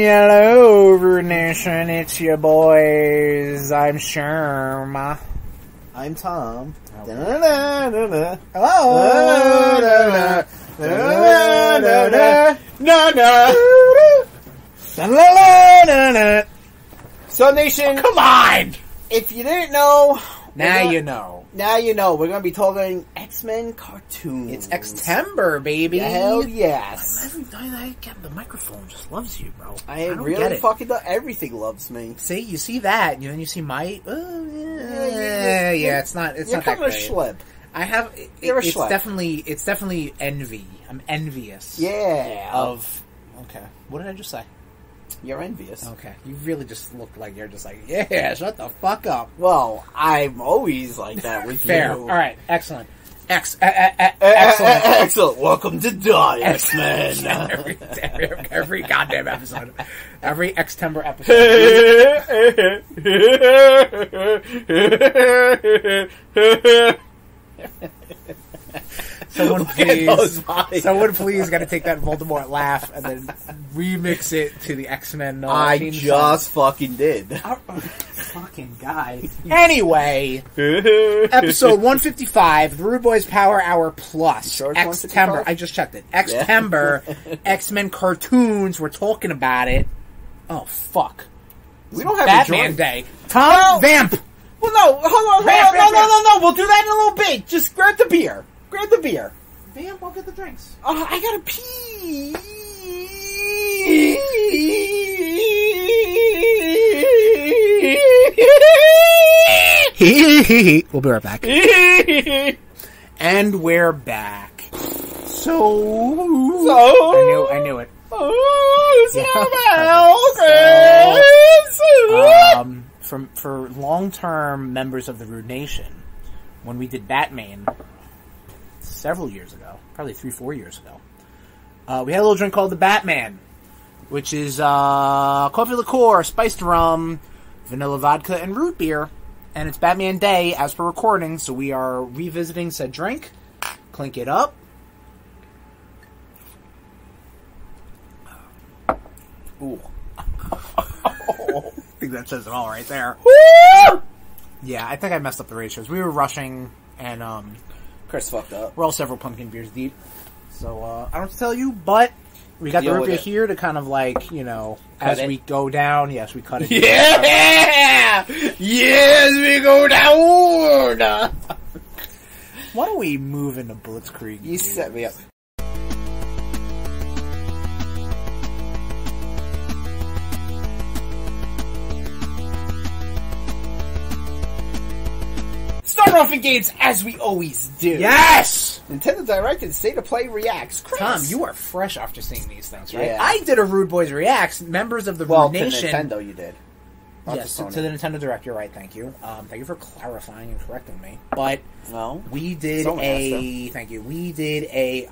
Hello, RudeNation, it's Ya Boyz. I'm Sherm. I'm Tom. Hello. So, Nation, Come on! if you didn't know, Now you know. Now you know. We're going to be talking X-Men cartoons. It's X-Tember, baby. Hell yes. The microphone just loves you, bro. I don't really get it. fucking everything loves me. See, you see that, and then you see my. Yeah, it's not. It's You're not that kind of a great. schlep. I have. You're a It's schlep. definitely envy. I'm envious. Yeah. Of. Okay. What did I just say? You're envious. Okay. You really just look like you're just like, yeah, shut the fuck up. Well, I'm always like that with Fair. you. All right. Excellent. Excellent. Excellent. Welcome to Die, X-Men. every goddamn episode. Every X-Tember episode. Someone please gotta take that Voldemort laugh and then remix it to the X-Men. I just fucking did. Fucking guy. Anyway, episode 155, the RudeBoyz Power Hour Plus. Sure it's X-Tember. 155? I just checked it. X-Tember, X-Men cartoons. We're talking about it. Oh, fuck. We don't have Batman a drink. Day. Tom Vamp. Well, no, hold on. No. We'll do that in a little bit. Just grab the beer. Grab the beer. Vamp, I'll get the drinks. I gotta pee. We'll be right back. And we're back. So I knew it. For long-term members of the RudeNation, when we did Batman several years ago, probably 3-4 years ago, we had a little drink called the Batman, which is coffee liqueur, spiced rum, vanilla vodka, and root beer. And it's Batman Day as per recording, so we are revisiting said drink. Clink it up. Ooh. I think that says it all right there. Woo! Yeah, I think I messed up the ratios. We were rushing, and Chris fucked up. we're all several pumpkin beers deep. So I don't have to tell you, but we got the root beer here to kind of like, you know, as we go down. Yes, we cut it. Yeah! Yes, we go down! Why don't we move into Blitzkrieg? You set me up. Start off in games as we always do. Yes! Nintendo Direct and State of Play Reacts. Chris. Tom, you are fresh after seeing these things, right? Yeah. I did a RudeBoyz Reacts. Members of the Well, RudeNation. to Nintendo you did. Yes, to the Nintendo Direct. You're right. Thank you. Thank you for clarifying and correcting me. But no, we did Thank you.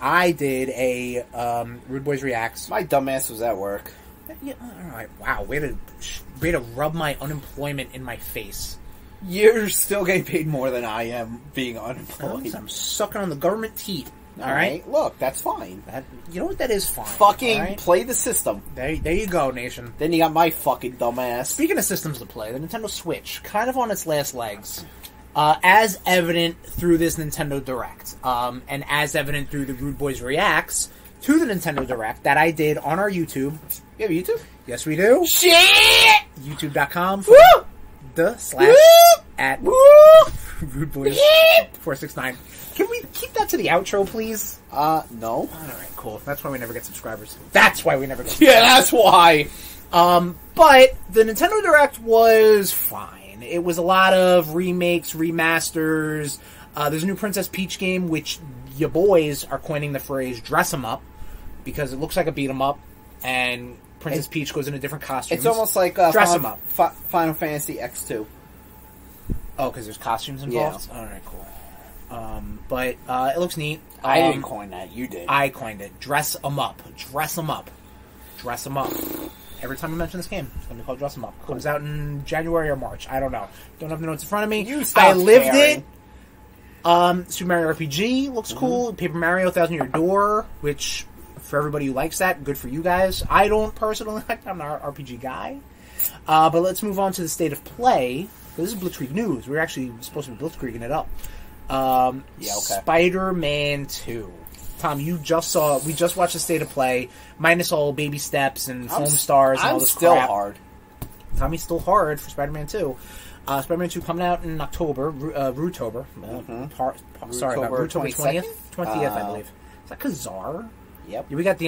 I did a RudeBoyz Reacts. My dumbass was at work. Yeah. All right. Wow. Way to rub my unemployment in my face. You're still getting paid more than I am being unemployed. I'm sucking on the government teat. All right. Look, that's fine. You know what? That is fine. Fucking play the system. There you go, nation. Then you got my fucking dumbass. Speaking of systems to play, the Nintendo Switch, kind of on its last legs, as evident through this Nintendo Direct, and as evident through the RudeBoyz Reacts to the Nintendo Direct that I did on our YouTube. You have YouTube? Yes, we do. Shit! YouTube.com. Woo! /at RudeBoyz 469. Can we keep that to the outro, please? No. Alright, cool. That's why we never get subscribers. That's why we never get Yeah, that's why. But the Nintendo Direct was fine. It was a lot of remakes, remasters. There's a new Princess Peach game, which Ya Boyz are coining the phrase dress 'em up, because it looks like a beat 'em up, and Princess Peach goes into different costumes. It's almost like dress 'em up. Final Fantasy X2. Oh, because there's costumes involved? Yeah. Alright, cool. But it looks neat. I didn't coin that. You did. I coined it. Dress 'em up. Dress 'em up. Dress 'em up. Every time I mention this game, it's going to be called Dress 'em Up. Cool. Comes out in January or March. I don't know. Don't have the notes in front of me. I lived it. Super Mario RPG looks cool. Paper Mario 1000 Year Door, which For everybody who likes that, good for you guys. I don't personally like that. I'm an RPG guy. But let's move on to the state of play. This is Blitzkrieg news. We're actually supposed to be Blitzkrieging it up. Spider-Man 2. Tom, we just watched the state of play, minus all baby steps and foam stars and all this crap. I'm still hard. Tommy's still hard for Spider-Man 2. Spider-Man 2 coming out in October, RudeTober. Sorry, about RudeTober 20th? 20th, I believe. Is that Kazar? Yep. Yeah, we got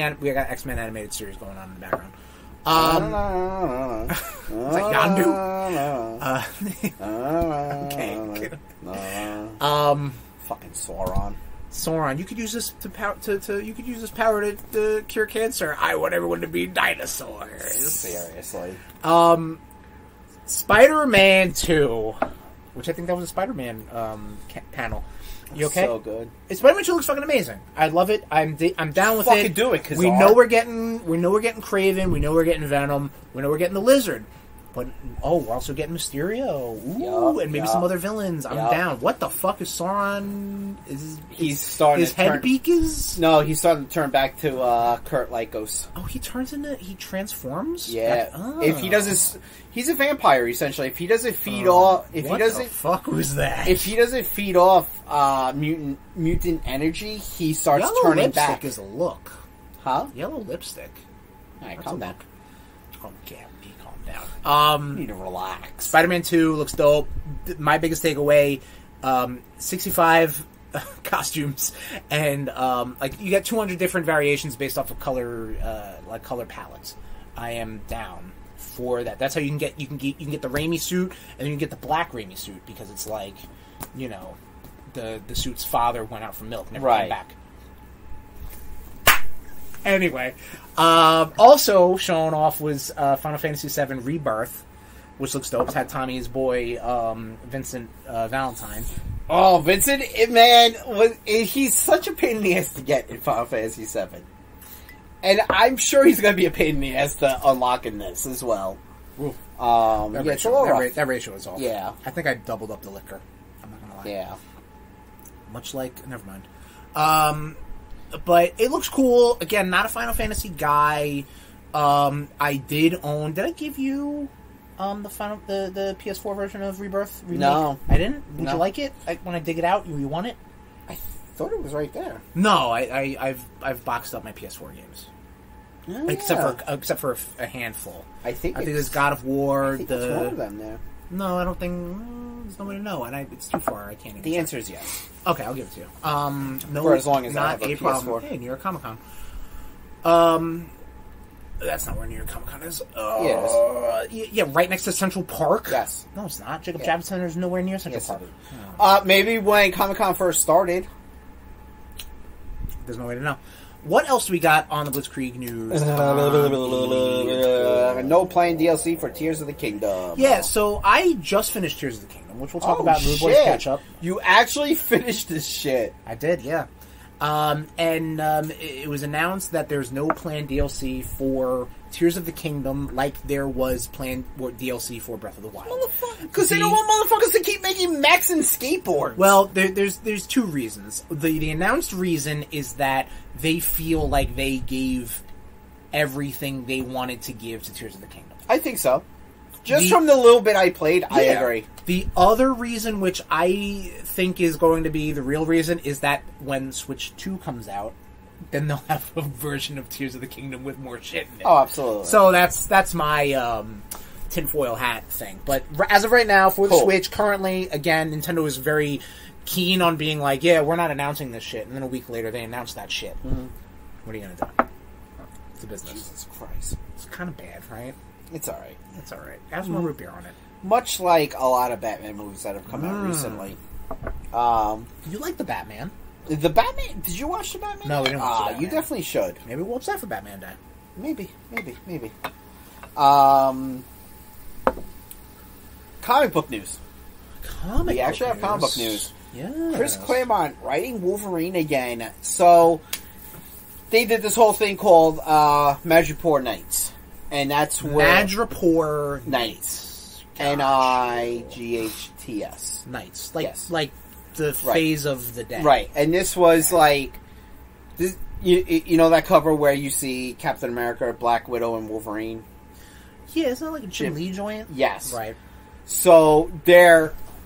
X-Men animated series going on in the background. It's like Yandu. Okay. Fucking Sauron. Sauron, you could use this you could use this power to cure cancer. I want everyone to be dinosaurs. Seriously. Spider-Man 2, which I think that was a Spider-Man panel. You okay? So good. Spider-Man 2 looks fucking amazing. I love it. I'm down with fucking it. Do it, we know we're getting Kraven. We know we're getting Venom. We know we're getting the Lizard. But we're also getting Mysterio. Ooh, and maybe some other villains. I'm down. What the fuck is Sauron? He's starting his head beak is? No, he's starting to turn back to Kurt Lycos. Oh, he transforms? Yeah. If he doesn't, he's a vampire essentially. If he doesn't feed off, what the fuck was that? If he doesn't feed off mutant energy, he starts Yellow turning back. Lipstick is a look. Huh? Yellow lipstick. Alright, calm down. Okay. You need to relax. Spider-Man 2 looks dope. My biggest takeaway, 65 costumes, and you get 200 different variations based off of color palettes. I am down for that. That's how you can get the Raimi suit, and then you can get the black Raimi suit because it's like, the suit's father went out for milk, never came back. Anyway, also shown off was Final Fantasy VII Rebirth, which looks dope. It's had Tommy's boy Vincent Valentine. Oh, Vincent, man, he's such a pain in the ass to get in Final Fantasy VII, and I'm sure he's going to be a pain in the ass to unlock in this as well. That ratio is off. Yeah, I think I doubled up the liquor. I'm not gonna lie. Yeah, much like never mind. But it looks cool. Again, not a Final Fantasy guy. I did own. Did I give you the PS4 version of Rebirth remake? No, I didn't. Would you like it? When I dig it out, you want it? I thought it was right there. No, I've boxed up my PS4 games. Except for a handful. I think there's God of War. I think there's one of them there. No, I don't think. There's no way to know, and it's too far. I can't even. The answer is yes. Okay, I'll give it to you. No, for as long as not I have a problem. PS4. Hey, New York Comic Con. That's not where New York Comic Con is. Yeah, right next to Central Park. Yes. No, it's not. Jacob Javits Center is nowhere near Central Park. Maybe when Comic Con first started. There's no way to know. What else do we got on the Blitzkrieg news? No planned DLC for Tears of the Kingdom. Yeah, so I just finished Tears of the Kingdom, which we'll talk about in RudeBoyz CatchUp. You actually finished this shit. I did, yeah. It was announced that there's no planned DLC for Tears of the Kingdom like there was planned DLC for Breath of the Wild. Because they don't want motherfuckers to keep making mechs and skateboards. Well, there's two reasons. The announced reason is that they feel like they gave everything they wanted to give to Tears of the Kingdom. I think so. Just from the little bit I played, I agree. The other reason, which I think is going to be the real reason, is that when Switch 2 comes out, then they'll have a version of Tears of the Kingdom with more shit in it. Oh, absolutely. So that's my tinfoil hat thing. But as of right now, for the Switch, currently, again, Nintendo is very keen on being like, yeah, we're not announcing this shit. And then a week later, they announce that shit. Mm-hmm. What are you going to do? It's a business. Jesus Christ. It's kind of bad, right? It's alright. It's alright. Have some root beer on it. Much like a lot of Batman movies that have come out recently. You like the Batman? The Batman? Did you watch the Batman? No, we didn't watch the Batman. You definitely should. Maybe we'll upset for Batman Day. Maybe. Comic book news. We actually have comic book news. Yeah. Chris Claremont writing Wolverine again. So, they did this whole thing called Madripoor Nights. And that's where... Madripoor Nights. Nights. Nights. Like the phase of the day. Right. And this was like... You know that cover where you see Captain America, Black Widow, and Wolverine? Yeah, isn't that like a Jim Lee joint? Yes. Right. So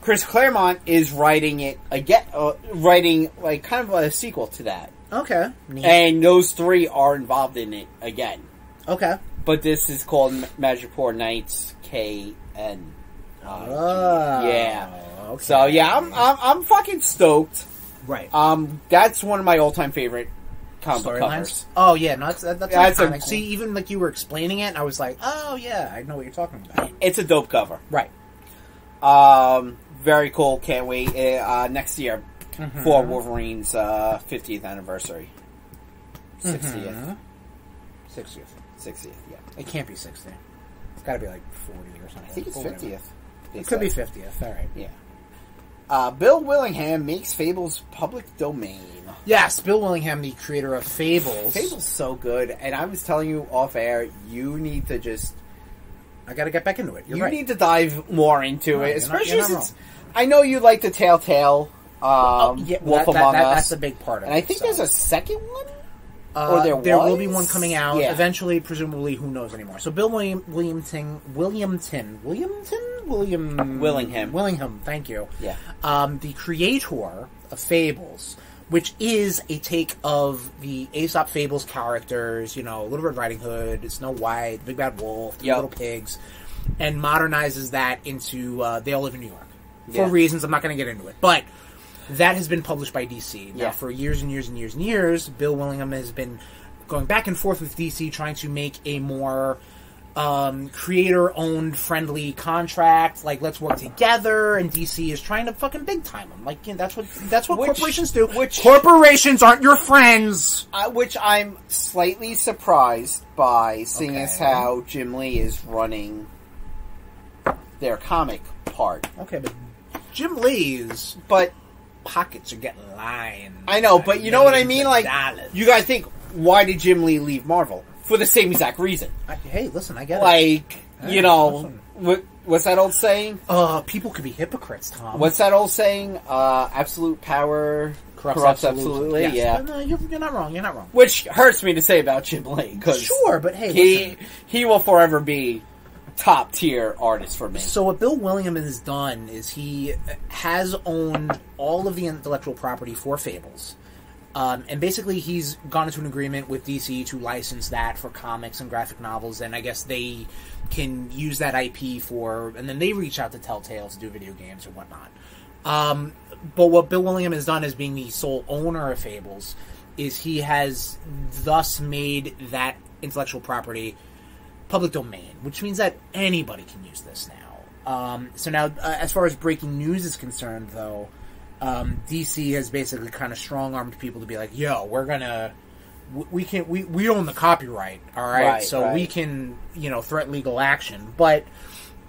Chris Claremont is writing it again, writing like kind of a sequel to that. Okay. Neat. And those three are involved in it again. Okay. But this is called Madripoor Knights KN. Yeah. Okay. So yeah, I'm fucking stoked. Right. That's one of my all-time favorite comic book covers. Oh yeah, no, that's iconic. Cool. See, even like you were explaining it, I was like, oh yeah, I know what you're talking about. It's a dope cover. Right. Very cool. Can't wait. Next year for Wolverine's 50th anniversary. 60th. 60th. Yeah. It can't be 60. It's got to be like 40 or something. I think it's 50th. It could be 50th. All right. Yeah. Bill Willingham makes Fables public domain. Yes, Bill Willingham, the creator of Fables. Fables so good, and I was telling you off air, you need to just... I got to get back into it. You need to dive more into it, especially you're not since I know you like the Telltale Wolf Among Us. That's a big part of it. And I think there's a second one? Or there will be one coming out eventually, presumably. Who knows anymore? So Bill Willingham. Thank you. Yeah. The creator of Fables, which is a take of the Aesop Fables characters. You know, Little Red Riding Hood, Snow White, Big Bad Wolf, the Little Pigs, and modernizes that into They All Live in New York for reasons I'm not going to get into it, but. That has been published by DC. Now, for years and years and years and years, Bill Willingham has been going back and forth with DC, trying to make a more creator-owned, friendly contract. Like, let's work together. And DC is trying to fucking big time them. Like, you know, that's what corporations do. Corporations aren't your friends. Which I'm slightly surprised by, seeing as how Jim Lee is running their comic part. Okay, but Jim Lee's... But... pockets are getting lined. I know, but you know what I mean? Like, you gotta think, why did Jim Lee leave Marvel? For the same exact reason. Hey, listen, I get it. Like, you know, what's that old saying? People could be hypocrites, Tom. What's that old saying? Absolute power corrupts absolutely. Yes. Yeah. No, you're not wrong. You're not wrong. Which hurts me to say about Jim Lee. Sure, but hey, he will forever be top tier artist for me. So what Bill Willingham has done is he has owned all of the intellectual property for Fables. And basically he's gone into an agreement with DC to license that for comics and graphic novels, and I guess they can use that IP and then they reach out to Telltale to do video games or whatnot. But what Bill Willingham has done as being the sole owner of Fables is he has thus made that intellectual property public domain, which means that anybody can use this now. So now, as far as breaking news is concerned, though, DC has basically kind of strong-armed people to be like, yo, we own the copyright, all right? We can, threaten legal action. But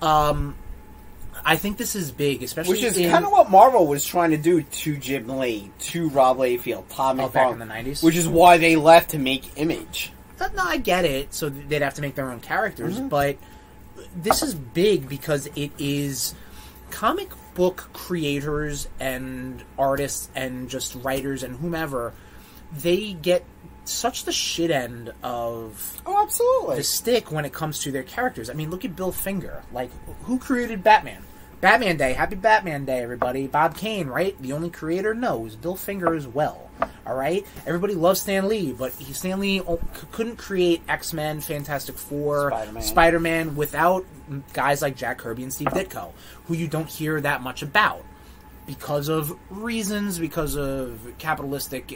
I think this is big, especially which is kind of what Marvel was trying to do to Jim Lee, to Rob Liefeld, Tom McFarlane, back in the 90s? Which is why they left to make Image. No, I get it. So they'd have to make their own characters, but this is big because it is comic book creators and artists and just writers and whomever. They get such the shit end of absolutely the stick when it comes to their characters. I mean, look at Bill Finger. Like, who created Batman? Batman Day. Happy Batman Day, everybody. Bob Kane, right? The only creator? No, it was Bill Finger as well. All right? Everybody loves Stan Lee, but Stan Lee couldn't create X-Men, Fantastic Four, Spider-Man without guys like Jack Kirby and Steve Ditko, who you don't hear that much about because of reasons, because of capitalistic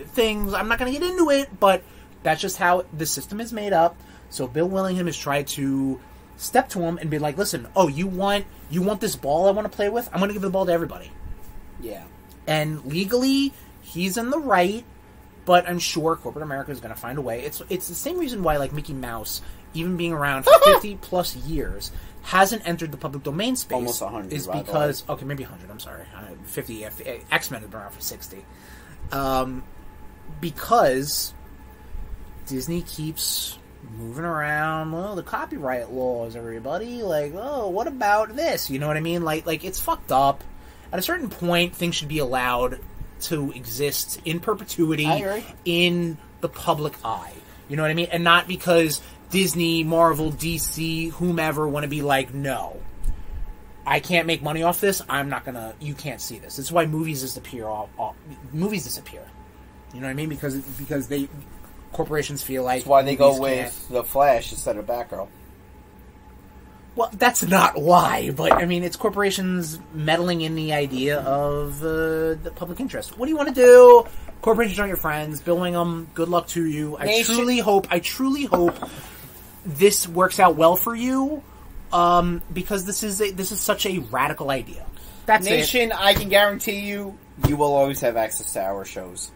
things. I'm not going to get into it, but that's just how the system is made up. So Bill Willingham has tried to step to him and be like, listen, you want this ball I want to play with? I'm going to give the ball to everybody. Yeah. And legally, he's in the right, but I'm sure corporate America is going to find a way. It's the same reason why, like, Mickey Mouse, even being around for 50 plus years, hasn't entered the public domain space. Almost 100. Is because maybe 100. I'm sorry, 50. X-Men has been around for 60. Because Disney keeps moving around, the copyright laws, everybody. Like, what about this? You know what I mean? Like it's fucked up. At a certain point, things should be allowed to exist in perpetuity I agree. in the public eye. You know what I mean? And not because Disney, Marvel, DC, whomever want to be like, no, I can't make money off this. I'm not gonna. You can't see this. That's why movies disappear. Movies disappear. You know what I mean? Because corporations feel like That's why they go movies with the Flash instead of Batgirl. Well, that's not why, but I mean, it's corporations meddling in the idea of the public interest. What do you want to do? Corporations aren't your friends. Billing them. Good luck to you. I truly hope this works out well for you, because this is such a radical idea. That's Nation, I can guarantee you will always have access to our shows.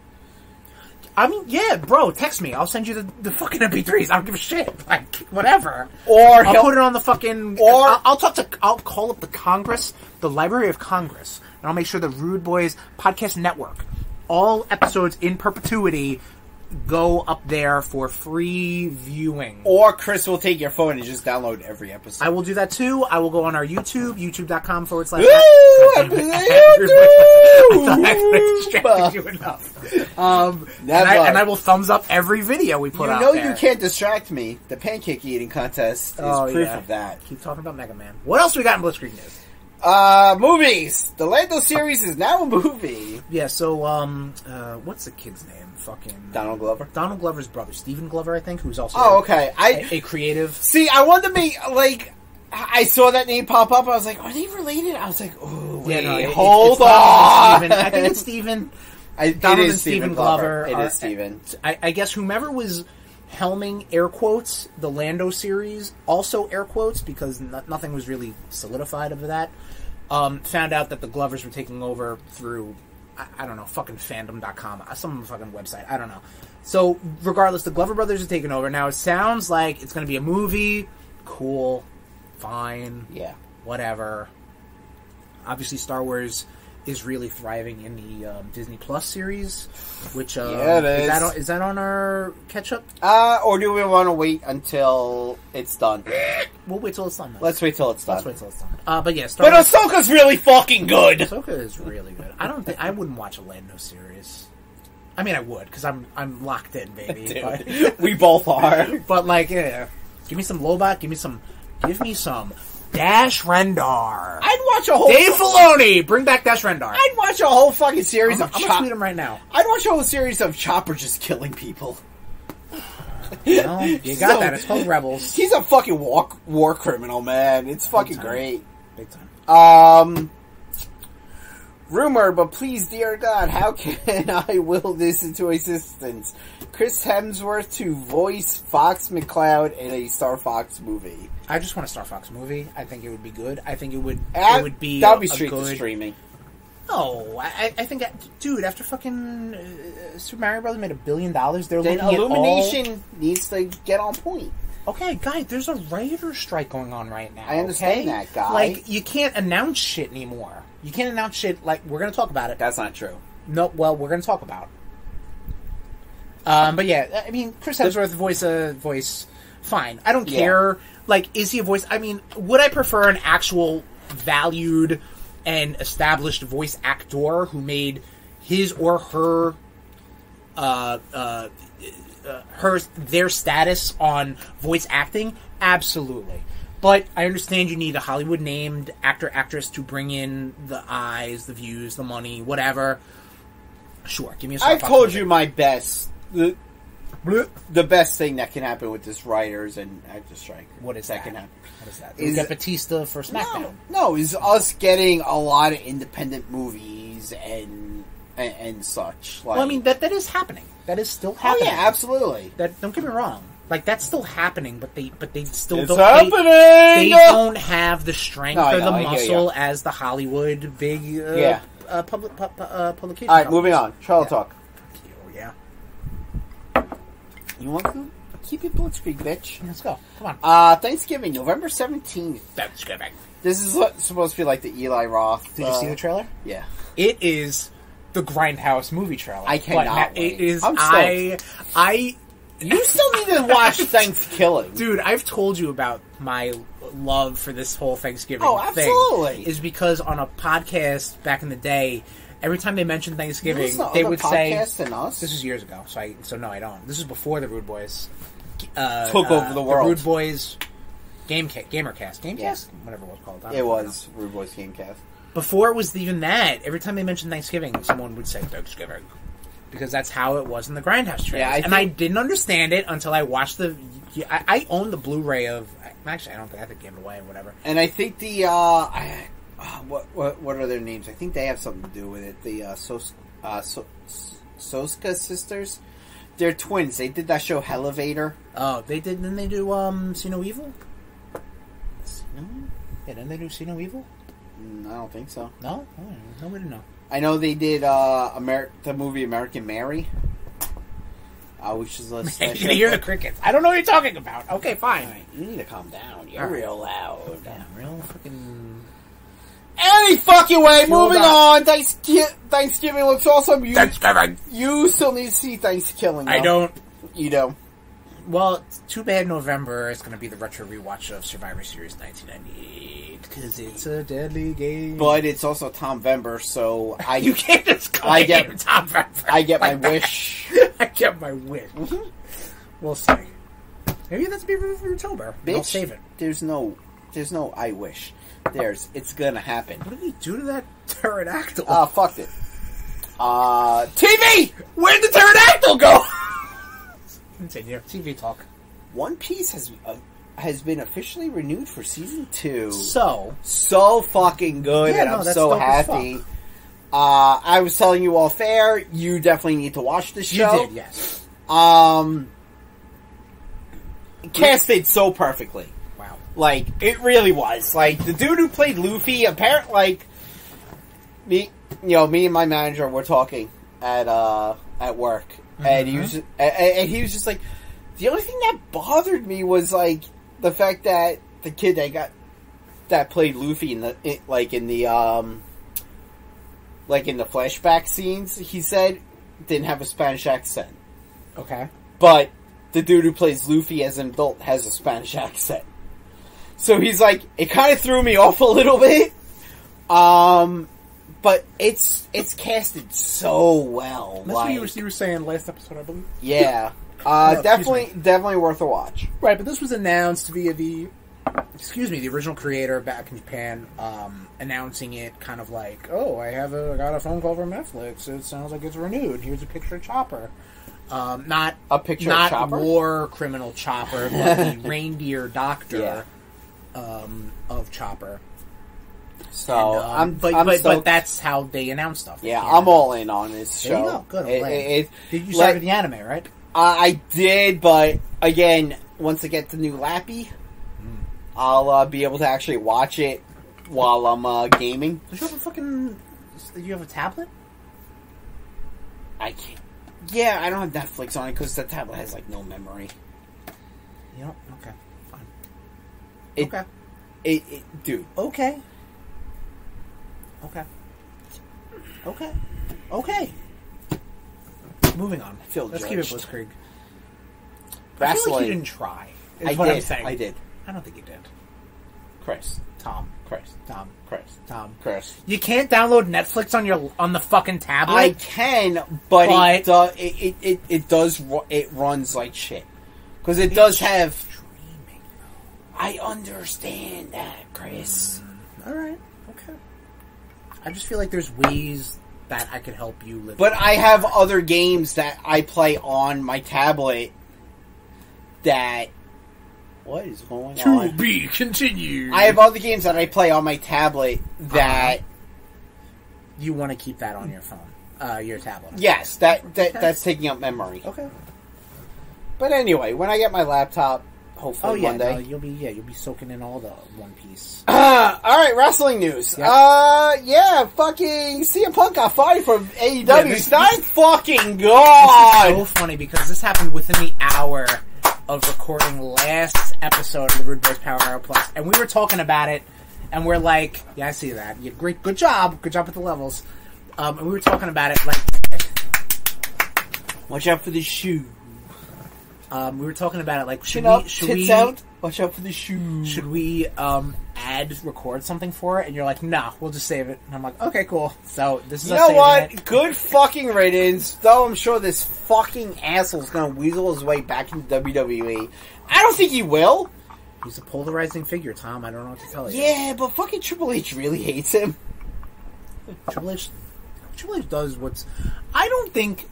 I mean, yeah, bro, text me. I'll send you the fucking MP3s. I don't give a shit. Like, whatever. Or I'll put it on the fucking... Or I'll call up the Congress, the Library of Congress, and I'll make sure the RudeBoyz Podcast Network, all episodes in perpetuity, go up there for free viewing. Or Chris will take your phone and just download every episode. I will do that too. I will go on our YouTube, youtube.com/. Woo! I thought I distracted you enough. And I will thumbs up every video we put out there. You know you can't distract me. The pancake eating contest is proof of that. Keep talking about Mega Man. What else we got in Blitzkrieg news? Movies. The Lando series is now a movie. Yeah, so, what's the kid's name? Fucking... Donald Glover? Donald Glover's brother, Stephen Glover, I think, who's also a creative. See, I wanted to be, like... I saw that name pop up. I was like, are they related? I was like, oh, wait, hold on. I think it's Stephen. Donald and Stephen Glover. It is Stephen. I guess whomever was helming, air quotes, the Lando series, also air quotes, because nothing was really solidified of that, found out that the Glovers were taking over through, I don't know, fucking fandom.com, some fucking website, I don't know. So, regardless, the Glover brothers are taking over. Now, it sounds like it's going to be a movie. Cool. Fine. Yeah. Whatever. Obviously, Star Wars is really thriving in the Disney Plus series, which yeah, it is. Is that on our catch-up? Or do we want to wait until it's done? We'll wait till it's done. Then. Let's wait till it's done. But yeah, Star Wars... Ahsoka's really fucking good. Ahsoka is really good. I wouldn't watch a Lando series. I mean, I would because I'm locked in, baby. Dude, but, we both are. But like, yeah, give me some Lobot. Give me some Dash Rendar. I'd watch a whole... Dave Filoni! Bring back Dash Rendar. I'd watch a whole fucking series of... I'm gonna tweet him right now. I'd watch a whole series of Chopper just killing people. Well, you got that. It's called Rebels. He's a fucking war criminal, man. It's fucking great. Big time. Rumor, but please, dear God, how can I will this into existence? Chris Hemsworth to voice Fox McCloud in a Star Fox movie. I just want a Star Fox movie. I think it would be good. I think it would be that would be straight to streaming. No, I think, dude, after fucking Super Mario Brothers made $1 billion, they're then looking Illumination needs to get on point. Okay, guys, there's a writer's strike going on right now. I understand that, guy. Like, you can't announce shit anymore. You can't announce shit like, we're going to talk about it. That's not true. No, well, we're going to talk about it. But yeah, I mean, Chris Hemsworth voice, fine. I don't care. Like, is he a voice? I mean, would I prefer an actual valued and established voice actor who made his or her their status on voice acting? Absolutely. But I understand you need a Hollywood named actor, actress to bring in the eyes, the views, the money, whatever. Sure, give me a Star I've Fox told movie. you my best. The best thing that can happen with this writers and actors strike. What is that? Can happen? What is that? Is get Batista for SmackDown? No, is us getting a lot of independent movies and such. Like, Well, I mean that is happening. That is still happening. Oh yeah, absolutely. That don't get me wrong. Like that's still happening, but they still It's don't. happening! They don't have have the strength or the I hear muscle ya. as the Hollywood big publication. All right, moving on. Charlotte talk. Yeah. You want to keep it Blitzkrieg, bitch? Let's go. Come on. Thanksgiving, November 17th. Thanksgiving. This is supposed to be like the Eli Roth. Did you see the trailer? Yeah. It is the Grindhouse movie trailer. I cannot It wait. is. I'm stoked. You still need to watch Thanksgiving. Dude, I've told you about my love for this whole Thanksgiving absolutely. thing. Is because on a podcast back in the day, every time they mentioned Thanksgiving, they would say... Than us? This is years ago, so no, I don't. This is before the RudeBoyz took over the world. The RudeBoyz Gamercast. Gamecast? Yeah. Whatever it was called. It was RudeBoyz Gamecast. Before it was even that, every time they mentioned Thanksgiving, someone would say Thanksgiving. Because that's how it was in the Grindhouse trailers. Yeah, I didn't understand it until I watched the... I own the Blu-ray of... Actually, I don't think I gave it away or whatever. And I think the... what are their names? I think they have something to do with it. The Soska sisters? They're twins. They did that show Elevator. Oh, they did... Didn't they do See No Evil? Yeah, didn't they do See No Evil? I don't think so. No? Oh, nobody know. I know they did the movie American Mary, which is a You hear the crickets. I don't know what you're talking about. Okay, fine. Right, you need to calm down. You're real loud. Yeah, real fucking... Any fucking way, moving on. Thanksgiving looks awesome. Thanksgiving! You still need to see Thanksgiving, though. I don't. You don't. Well, it's too bad November is going to be the retro rewatch of Survivor Series 1998, because it's a deadly game. But it's also Tomvember, so you can't just claim Tomvember. I get my wish. I get my wish. Mm-hmm. We'll see. Maybe that's be for October. I'll save it. There's no I wish. It's gonna happen. What did he do to that pterodactyl? Fucked it. TV! Where'd the pterodactyl go? Continue. TV talk. One Piece has been officially renewed for season 2. So fucking good, and I'm so happy. I was telling you all fair, you definitely need to watch this show. You did, yes. Casted so perfectly. Wow. Like, it really was. Like, the dude who played Luffy, apparently, like, me and my manager were talking at work. Mm-hmm. And he was just like, the only thing that bothered me was like the fact that the kid that played Luffy in the flashback scenes, he said didn't have a Spanish accent. Okay. But the dude who plays Luffy as an adult has a Spanish accent. So he's like, it kind of threw me off a little bit. But it's casted so well. That's what you were saying last episode, I believe. Yeah. Definitely worth a watch. Right, but this was announced via the original creator back in Japan, announcing it kind of like, oh, I got a phone call from Netflix. It sounds like it's renewed. Here's a picture of Chopper. Not a picture of Chopper? Not war criminal Chopper, but the reindeer doctor of Chopper. So, and, but that's how they announce stuff. Yeah, I'm all in on this show. There you go. Good. Did you start with the anime, right? I did, but again, once I get the new Lappy, I'll be able to actually watch it while I'm gaming. Do you have a tablet? I can't. Yeah, I don't have Netflix on it because the tablet has like no memory. You know? Okay, fine. Dude. Okay. Moving on. Let's keep it Blitzkrieg. I feel like you didn't try. I did. I don't think you did. Tom. You can't download Netflix on the fucking tablet? I can, but it does. It runs like shit because it does have streaming. I understand that, Chris. All right. Okay. I just feel like there's ways that I could help you live. But I have other games that I play on my tablet that... What is going on? To be continued. I have other games that I play on my tablet that... You want to keep that on your phone. Your tablet. Yes, that's taking up memory. Okay. But anyway, when I get my laptop... Hopefully one day. No, you'll be soaking in all the One Piece. Alright, wrestling news. Yep. Fucking CM Punk got fired from AEW. Thank fucking God! This is so funny because this happened within the hour of recording last episode of the RudeBoyz Power Hour Plus. And we were talking about it, and we're like, yeah, I see that. Good job with the levels. And we were talking about it like... Watch out for the shoe. We were talking about it, like, should tits we out? Watch out for the shoes. Should we record something for it? And you're like, nah, we'll just save it. And I'm like, okay, cool. So this is you know what? Good fucking riddance. Though I'm sure this fucking asshole's gonna weasel his way back into WWE. I don't think he will. He's a polarizing figure, Tom. I don't know what to tell you. Yeah, but fucking Triple H really hates him. Triple H does what's... I don't think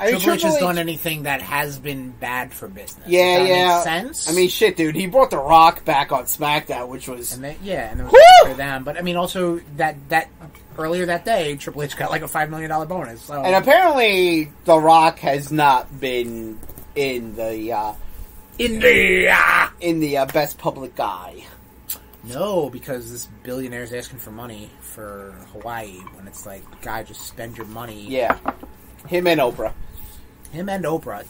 Triple H has done anything that has been bad for business. Yeah, Does that yeah. make sense? I mean, shit, dude. He brought The Rock back on SmackDown, which was... And it was good for them. But, I mean, also, that earlier that day, Triple H got like a $5 million bonus. So. And apparently, The Rock has not been in the best public guy. No, because this billionaire's asking for money for Hawaii when it's like, guy, just spend your money. Yeah. Him and Oprah.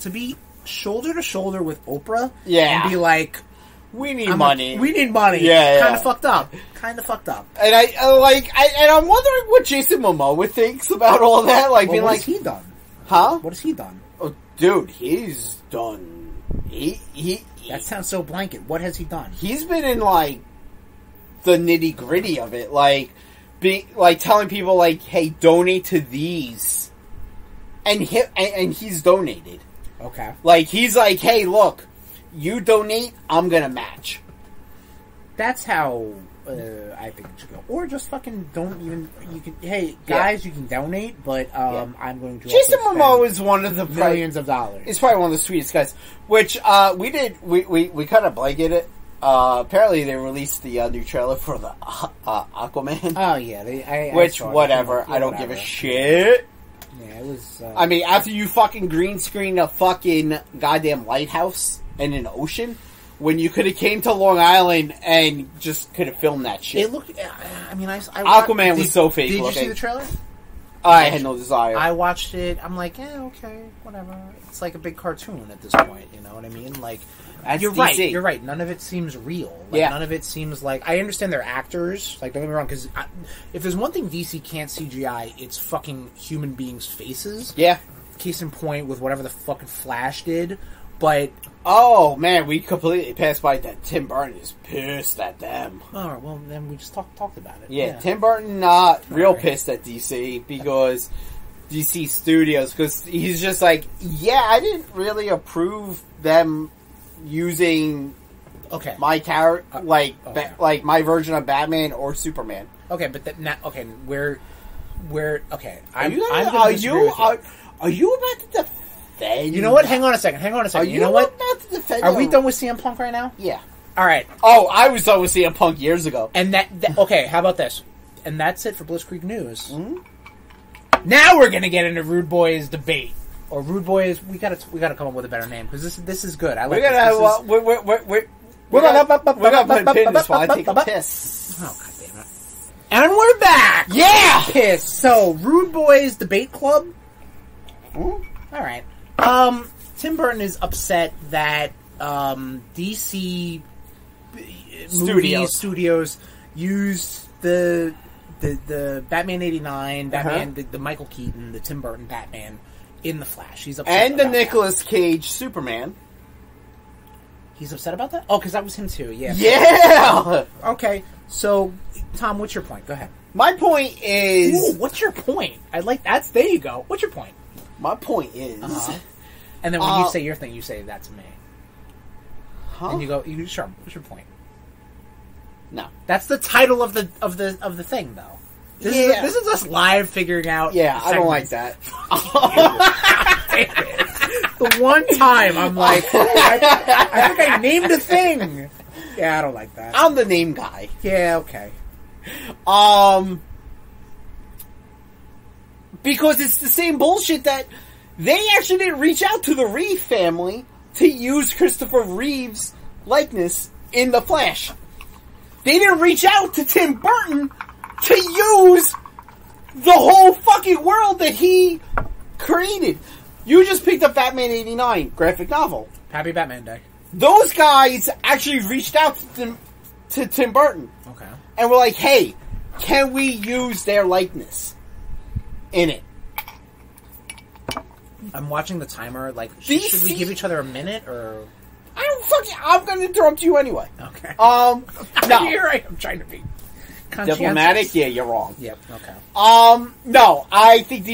To be shoulder to shoulder with Oprah yeah. and be like, we need money. We need money. Yeah, Kind of fucked up. And I'm wondering what Jason Momoa thinks about all that. Like, being what like, has he done? Huh? What has he done? Oh, dude, he's done. That sounds so blanket. What has he done? He's been in like the nitty gritty of it, like telling people like, "Hey, donate to these," and he's donated. Okay. Like he's like, "Hey, look, you donate, I'm gonna match." That's how I think it should go. Or just fucking don't even. You can. Hey guys, you can donate, but I'm going to. Jason Momoa is one of the millions of dollars. He's probably one of the sweetest guys. Which we kind of blanketed it. Apparently they released the new trailer for the Aquaman. Oh yeah, which whatever. I don't give a shit. Yeah, it was. I mean, after you fucking green screen a fucking goddamn lighthouse and an ocean, when you could have came to Long Island and just could have filmed that shit. It looked. I mean, Aquaman was so fake. Did you see the trailer? I had no desire. I watched it. I'm like, okay, whatever. It's like a big cartoon at this point. You know what I mean? Like, you're right. You're right. None of it seems real. Like, none of it seems like. I understand they're actors. Like, don't get me wrong. Because if there's one thing DC can't CGI, it's fucking human beings' faces. Yeah. Case in point with whatever the fucking Flash did. But oh man, we completely passed by that. Tim Burton is pissed at them. All right, well then we just talked about it. Yeah, Tim Burton real pissed at DC because DC Studios, because he's just like, yeah, I didn't really approve them using my character like my version of Batman or Superman. Okay, but we're okay. Are you about to defend? You know what? Hang on a second. You know what? Are we done with CM Punk right now? Yeah. All right. Oh, I was done with CM Punk years ago. And okay, how about this? And that's it for Blitzkrieg News. Mm-hmm. Now we're gonna get into RudeBoyz debate or RudeBoyz. We gotta come up with a better name because this is good. I like. We're gonna put a pin in this while I take a piss. Oh god damn it! And we're back. Yeah. Piss. So RudeBoyz debate club. Mm-hmm. All right. Tim Burton is upset that DC studios used the Batman '89, Batman, the Michael Keaton, the Tim Burton Batman in the Flash. He's upset and the Nicolas Cage Superman. He's upset about that? Oh, because that was him too. Yeah. Yeah. Okay. So, Tom, what's your point? Go ahead. My point is. Ooh, what's your point? There you go. What's your point? My point is. And then when you say your thing, you say that's me. Huh? And you go, sure. What's your point? No, that's the title of the thing, though. This is us live figuring out. Yeah, I don't like that. The one time I'm like, I think I named a thing. Yeah, I don't like that. I'm the name guy. Yeah, okay. Because it's the same bullshit that they actually didn't reach out to the Reeve family to use Christopher Reeve's likeness in The Flash. They didn't reach out to Tim Burton to use the whole fucking world that he created. You just picked up Batman '89 graphic novel. Happy Batman Day. Those guys actually reached out to Tim Burton. Okay. And were like, hey, can we use their likeness in it? I'm watching the timer. Like, should we give each other a minute or? I'm going to interrupt you anyway. Okay. No. Here I am trying to be Diplomatic? Yeah, you're wrong. Yep. Okay. No. I think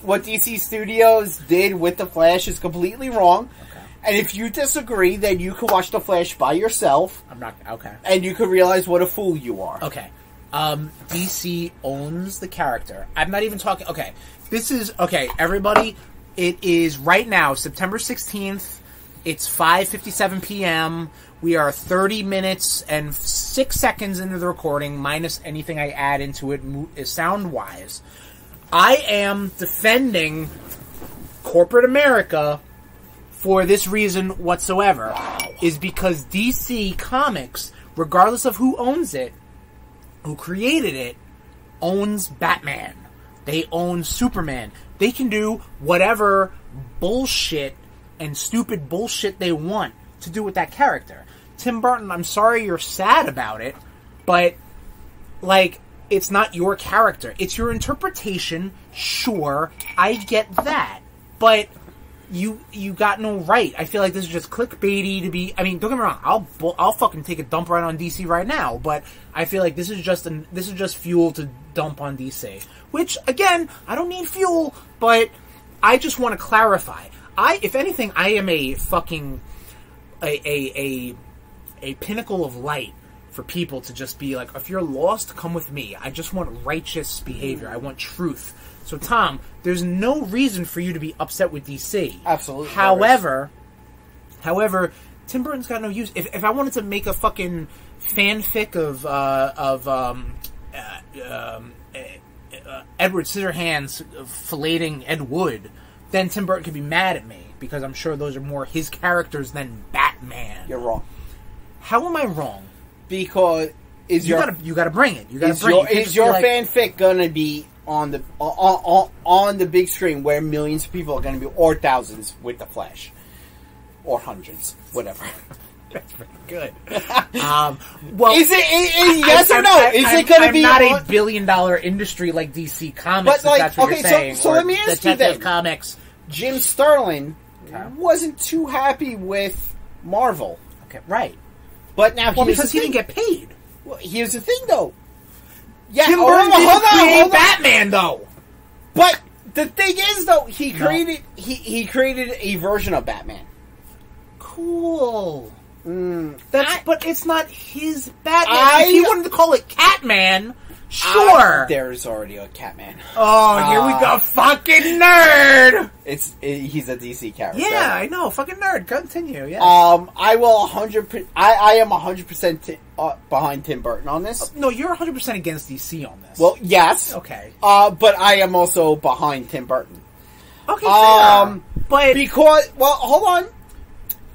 what DC Studios did with The Flash is completely wrong. Okay. And if you disagree, then you can watch The Flash by yourself. I'm not. Okay. And you can realize what a fool you are. Okay. DC owns the character. I'm not even talking. Okay. This is okay. Everybody. It is right now, September 16th. It's 5:57 p.m. We are 30 minutes and 6 seconds into the recording, minus anything I add into it sound-wise. I am defending corporate America for this reason whatsoever. Is because DC Comics, regardless of who owns it, who created it, owns Batman. They own Superman. They can do whatever bullshit and stupid bullshit they want to do with that character. Tim Burton, I'm sorry you're sad about it, but, like, it's not your character. It's your interpretation, sure, I get that. But you got no right. I feel like this is just clickbaity to be... I mean, don't get me wrong, I'll fucking take a dump right on DC right now, but I feel like this is just fuel to dump on DC. Which, again, I don't need fuel, but I just want to clarify. If anything, I am a fucking a pinnacle of light for people to just be like, if you're lost, come with me. I just want righteous behavior. I want truth. So, Tom, there's no reason for you to be upset with DC. Absolutely. However, Tim Burton's got no use. If I wanted to make a fucking fanfic of Edward Scissorhands filleting Ed Wood, then Tim Burton could be mad at me, because I'm sure those are more his characters than Batman. You're wrong. How am I wrong? Because you gotta bring it. You gotta bring it. Is your fanfic gonna be on the big screen where millions of people are gonna be, or thousands with the Flash, or hundreds, whatever? That's pretty good. Well, is it yes or no? Is it going to be not a billion-dollar industry like DC Comics? But, like, that's what you're saying. So let me ask you then. Comics. Jim Sterling wasn't too happy with Marvel. Okay, right. But now, because he didn't get paid. Well, here's the thing, though. Yeah, Tim Burton didn't create Batman, though. But the thing is, though, he created a version of Batman. Cool. But it's not his Batman. If he wanted to call it Catman, sure. There's already a Catman. Oh, here we go. Fucking nerd! He's a DC character. Yeah, I know. Fucking nerd. Continue, yeah. I am 100% behind Tim Burton on this. No, you're 100% against DC on this. Well, yes. Okay. But I am also behind Tim Burton. Okay, fair. But... Because... Well, hold on.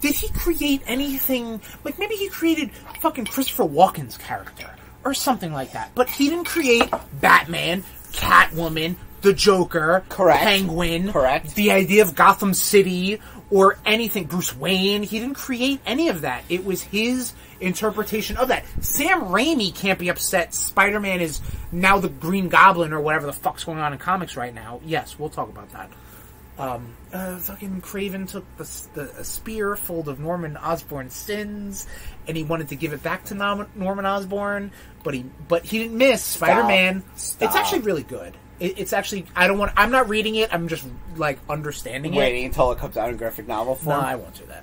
Did he create anything... Like, maybe he created fucking Christopher Walken's character. Or something like that. But he didn't create Batman, Catwoman, the Joker, Penguin, the idea of Gotham City, or anything. Bruce Wayne. He didn't create any of that. It was his interpretation of that. Sam Raimi can't be upset. Spider-Man is now the Green Goblin, or whatever the fuck's going on in comics right now. Yes, we'll talk about that. Fucking Craven took a spear full of Norman Osborn's sins, and he wanted to give it back to Norman Osborn, but he didn't miss. Spider-Man. Stop. It's actually really good. It's actually, I'm not reading it, I'm just, like, understanding Waiting until it comes out in graphic novel form? No, I won't do that.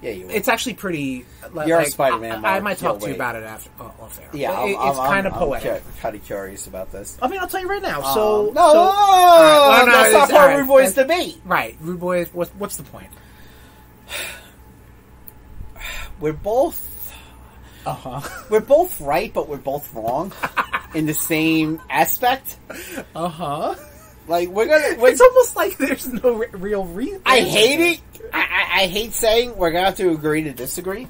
Yeah, you will. It's actually pretty... You're a Spider-Man. I might talk to you about it after off air. Yeah, it's kind of poetic. I'm kind of curious about this. I mean, I'll tell you right now. That's not part of RudeBoyz debate. Right, RudeBoyz. What's the point? We're both right, but we're both wrong in the same aspect. Like it's almost like there's no real reason. I hate it. I hate saying we're gonna have to agree to disagree.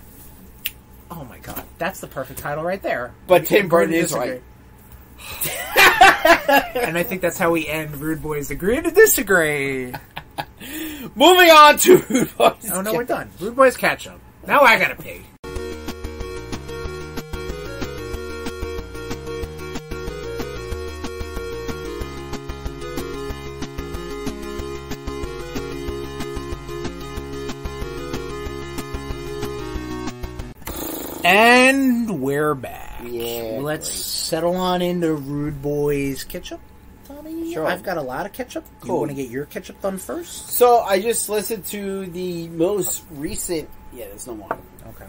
Oh my god, that's the perfect title right there. But Tim Burton is right. And I think that's how we end RudeBoyz Agree to Disagree. Moving on to RudeBoyz. Oh no, we're done. RudeBoyz CatchUp. Now I gotta pee. And we're back. Yeah. Let's settle on into RudeBoyz ketchup, Tommy. Sure. I've got a lot of ketchup. Cool. You want to get your ketchup done first? So I just listened to the most recent. Yeah, there's no more. Okay.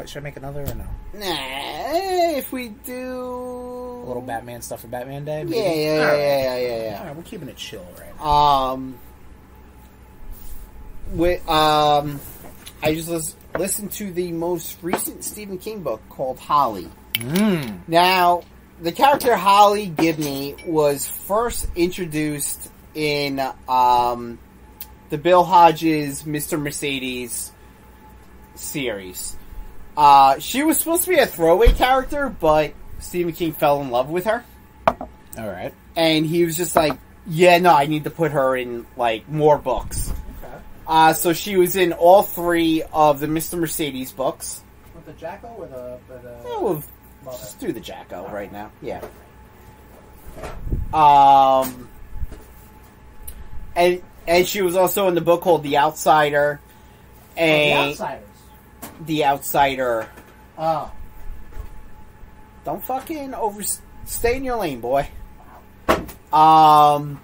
Should I make another or no? Nah, if we do A little Batman stuff for Batman Day? Maybe? Yeah. Alright, we're keeping it chill right now. I just listened to the most recent Stephen King book called Holly. Now, the character Holly Gimmie was first introduced in the Bill Hodges Mr. Mercedes series. She was supposed to be a throwaway character, but Stephen King fell in love with her. Alright. And he was just like, yeah, no, I need to put her in, like, more books. Okay. So she was in all 3 of the Mr. Mercedes books. With the Jacko or the... Yeah, we'll just do the Jacko right now. Yeah. And she was also in the book called The Outsider. And The Outsiders. The Outsider. Oh. Don't fucking stay in your lane, boy. And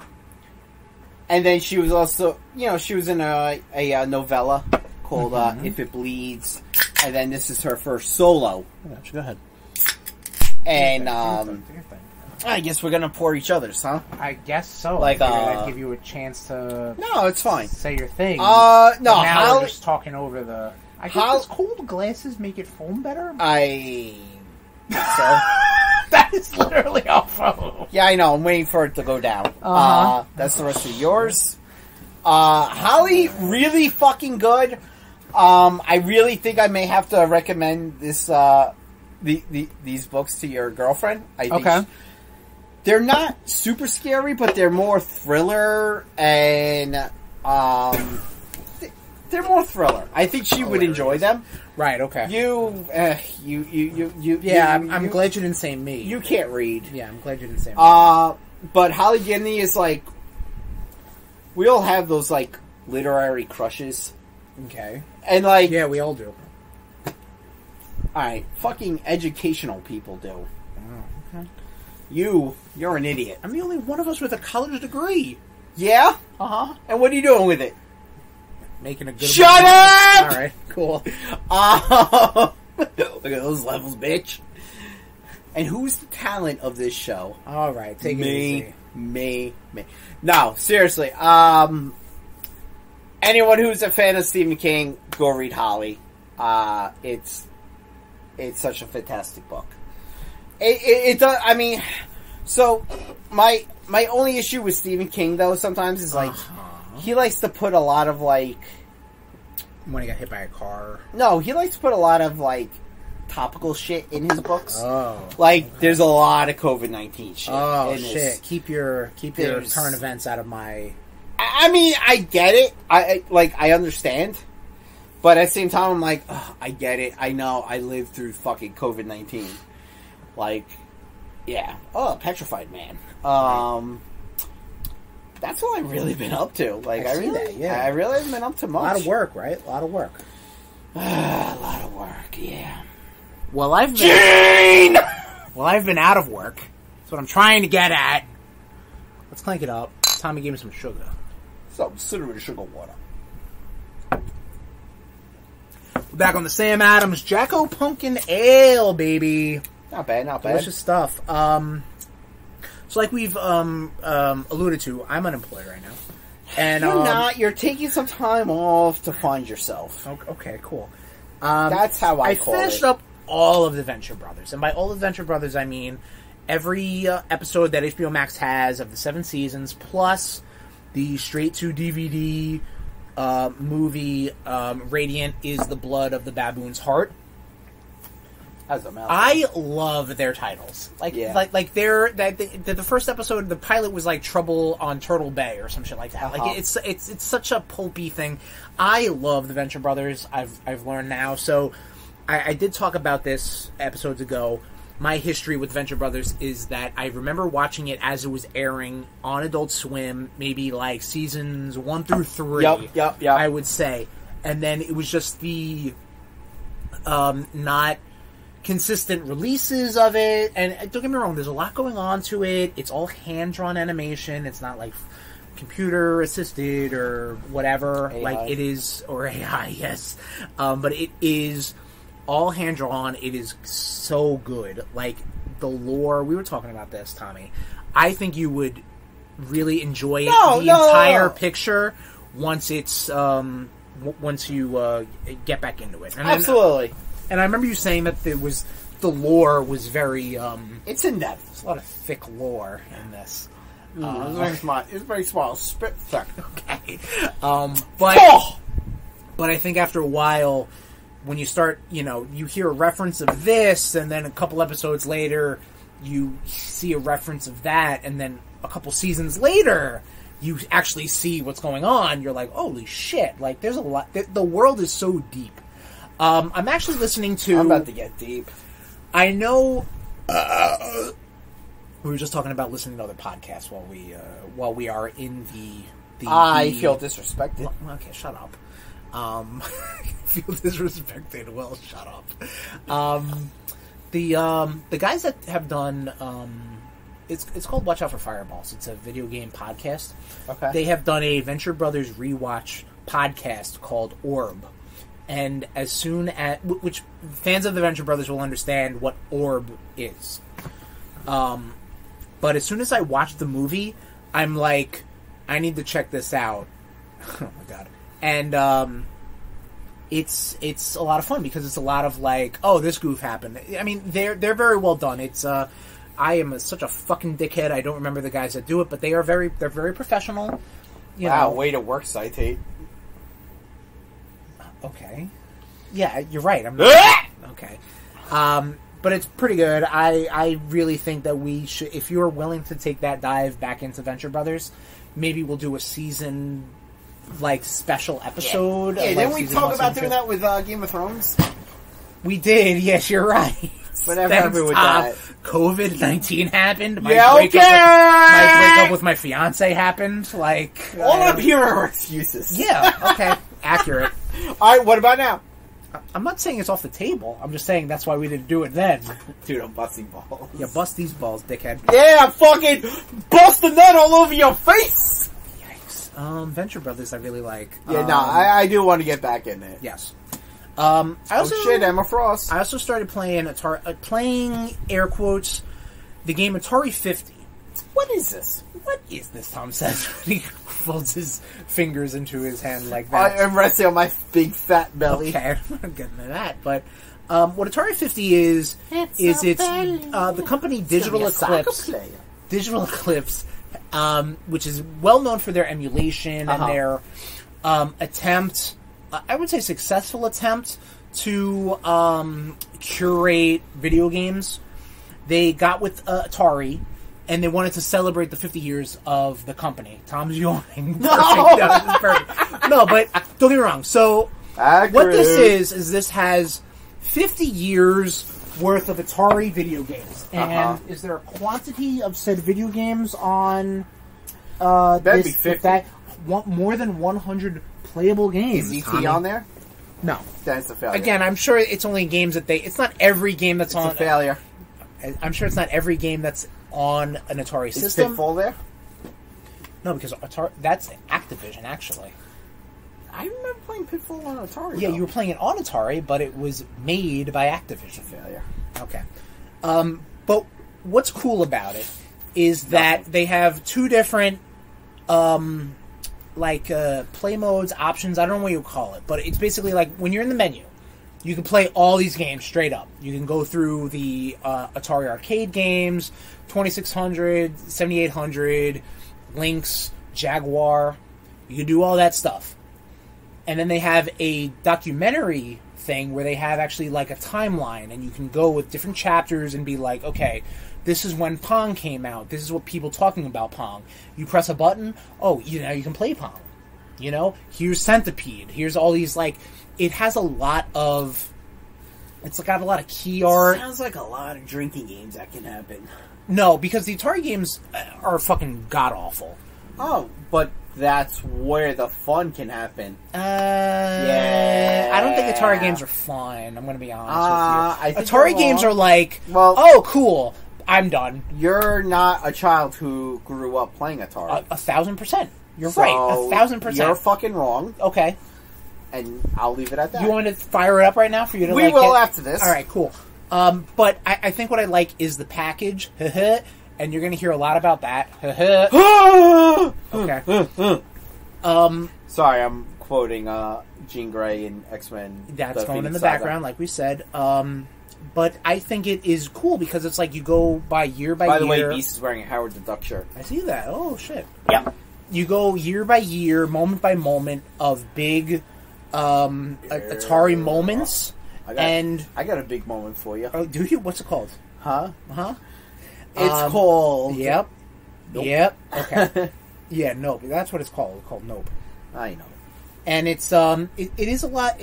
then she was also, she was in a novella called If It Bleeds. And then this is her first solo. Go ahead. And, I guess we're gonna pour each other's, huh? I guess so. Like, I'd give you a chance to... No, it's fine. Say your thing. No, now we're just talking over the... I guess does cold glasses make it foam better? I think so. That is literally our phone. Yeah, I know. I'm waiting for it to go down. That's the rest of yours. Holly, really fucking good. I really think I may have to recommend this, these books to your girlfriend. I think they're not super scary, but they're more thriller and, they're more thriller. I think she would enjoy them. Right, okay. I'm glad you didn't say me. You can't read. Yeah, I'm glad you didn't say me. But Holly Gimmie is like, we all have those, like, literary crushes. Okay. And, like... Yeah, we all do. Alright, fucking educational people do. Oh, okay. You're an idiot. I'm the only one of us with a college degree. Yeah? Uh-huh. And what are you doing with it? Making a good... Shut up! Alright, cool. Look at those levels, bitch. And who's the talent of this show? Alright, take it easy. Me. No, seriously. Anyone who's a fan of Stephen King, go read Holly. It's such a fantastic book. It does, I mean, so, my only issue with Stephen King, though, sometimes is, like, he likes to put a lot of, like... When he got hit by a car? No, he likes to put a lot of, like, topical shit in his books. Oh. Like, there's a lot of COVID-19 shit. Oh, shit. Keep your current events out of my... I mean, I get it. I understand. But at the same time, I'm like, I get it. I know. I lived through fucking COVID-19. Like, yeah. Oh, Petrified Man. That's what I've really been up to. Like, I really haven't been up to much. A lot of work, right? A lot of work. A lot of work, yeah. Well, I've been out of work. That's what I'm trying to get at. Let's clank it up. Tommy gave me some sugar. Some cinnamon sugar water. We're back on the Sam Adams Jacko Pumpkin Ale, baby. Not bad. Delicious stuff. So like we've alluded to, I'm unemployed right now. And you're not. You're taking some time off to find yourself. Okay, cool. That's how I call it. I finished up all of the Venture Brothers. And by all of the Venture Brothers, I mean every episode that HBO Max has of the 7 seasons, plus the straight-to-DVD movie, Radiant is the Blood of the Baboon's Heart. I love their titles. They're the first episode, the pilot was like Trouble on Turtle Bay or some shit like that. Like it's such a pulpy thing. I love the Venture Brothers. I've learned now. So I did talk about this episodes ago. My history with Venture Brothers is that I remember watching it as it was airing on Adult Swim, maybe like seasons 1 through 3. Yep. I would say, and then it was just the not consistent releases of it. And don't get me wrong, there's a lot going on to it. It's all hand-drawn animation. It's not like computer assisted or whatever. AI. Like it is, or AI, yes. But it is all hand-drawn. It is so good. Like, the lore, we were talking about this, Tommy. I think you would really enjoy the entire picture once it's once you get back into it. And Absolutely. And I remember you saying that the lore was very it's in depth. There's a lot of thick lore in this. It's very small. Spit thick. Okay. But I think after a while, when you start, you hear a reference of this, and then a couple episodes later, you see a reference of that, and then a couple seasons later, you actually see what's going on. You're like, holy shit! Like, there's a lot. The world is so deep. I'm actually listening to. I'm about to get deep. I know. We were just talking about listening to other podcasts while we are in the. I feel disrespected. Okay, shut up. Feel disrespected. Well, shut up. The guys that have done it's called Watch Out for Fireballs. It's a video game podcast. Okay. They have done a Venture Brothers rewatch podcast called Orb. And as soon as which fans of the Venture Brothers will understand what Orb is. But as soon as I watched the movie, I'm like, I need to check this out. Oh my god. And it's a lot of fun because it's a lot of like, oh, this goof happened. I mean, they're very well done. It's I am such a fucking dickhead. I don't remember the guys that do it, but they're very professional. You know. Way to work, Citate. Okay. Yeah, you're right. I'm not, okay. But it's pretty good. I really think that we should, if you're willing to take that dive back into Venture Brothers, maybe we'll do a season, like, special episode. Yeah, didn't we talk about doing that with Game of Thrones? We did, yes, you're right. Whatever happened with that? COVID-19 happened. My okay! My breakup with my fiance happened. Like, all I'm hearing are excuses. Yeah, okay. Accurate. Alright, what about now? I'm not saying it's off the table. I'm just saying that's why we didn't do it then. Dude, I'm busting balls. Yeah, bust these balls, dickhead. Yeah, I'm fucking busting that all over your face! Yikes. Venture Brothers I really like. Yeah, I do want to get back in it. Yes. I also, shit, Emma Frost. I also started playing playing, air quotes, the game Atari 50. What is this? What is this, Tom says when he folds his fingers into his hand like that. I am resting on my big fat belly. Okay, I'm not getting to that. But what Atari 50 is the company Digital Eclipse. Digital Eclipse, which is well known for their emulation and their attempt, I would say successful attempt, to curate video games. They got with Atari, and they wanted to celebrate the 50 years of the company. Tom's yawning. No! No, but don't get me wrong. So, what this is this has 50 years worth of Atari video games. And is there a quantity of said video games on That'd be 50. More than 100 playable games. Is ET on there? No. That's a failure. Again, I'm sure it's only games that it's not every game that's on. It's a failure. I'm sure it's not every game that's on an Atari system. Is Pitfall there? No, because Atari, that's Activision, actually. I remember playing Pitfall on Atari. Yeah, you were playing it on Atari, but it was made by Activision. Failure. Okay. But what's cool about it is that they have two different, play modes, options. I don't know what you call it, but it's basically like when you're in the menu, you can play all these games straight up. You can go through the Atari arcade games, 2600, 7800, Lynx, Jaguar. You can do all that stuff. And then they have a documentary thing where they have actually like a timeline, and you can go with different chapters and be like, okay, this is when Pong came out. This is what people talking about Pong. You press a button, oh, you can play Pong. Here's Centipede. Here's all these, like, it has a lot of, it's got a lot of key art. Sounds like a lot of drinking games that can happen. No, because the Atari games are fucking god-awful. Oh, but that's where the fun can happen. Yeah. I don't think Atari games are fun. I'm going to be honest with you. Atari games are like, well, oh, cool, I'm done. You're not a child who grew up playing Atari. 1,000%. You're right. 1,000%. You're fucking wrong. Okay. And I'll leave it at that. You want me to fire it up right now for you to We will after this. Alright, cool. But I think what I like is the package. And you're going to hear a lot about that. Okay. Sorry, I'm quoting Jean Grey and X-Men. That's going in the background, like we said. But I think it is cool because it's like you go by year by year. By the way, Beast is wearing a Howard the Duck shirt. I see that. Oh, shit. Yeah. You go year by year, moment by moment of big Atari moments. I got a big moment for you. Oh, do you? What's it called? Huh? Huh? It's called... Yep. Nope. Yep. Okay. Yeah, Nope. That's what it's called. It's called Nope. I know. And it's, it is a lot...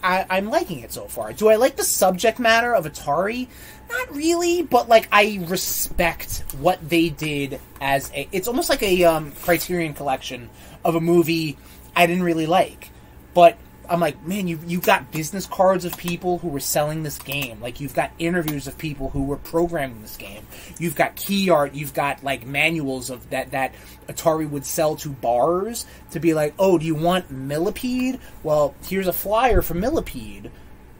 I'm liking it so far. Do I like the subject matter of Atari? Not really, but, like, I respect what they did as a... It's almost like a Criterion collection of a movie I didn't really like. But I'm like, man, you've got business cards of people who were selling this game. Like, you've got interviews of people who were programming this game. You've got key art. You've got, like, manuals of that Atari would sell to bars to be like, oh, do you want Millipede? Well, here's a flyer for Millipede.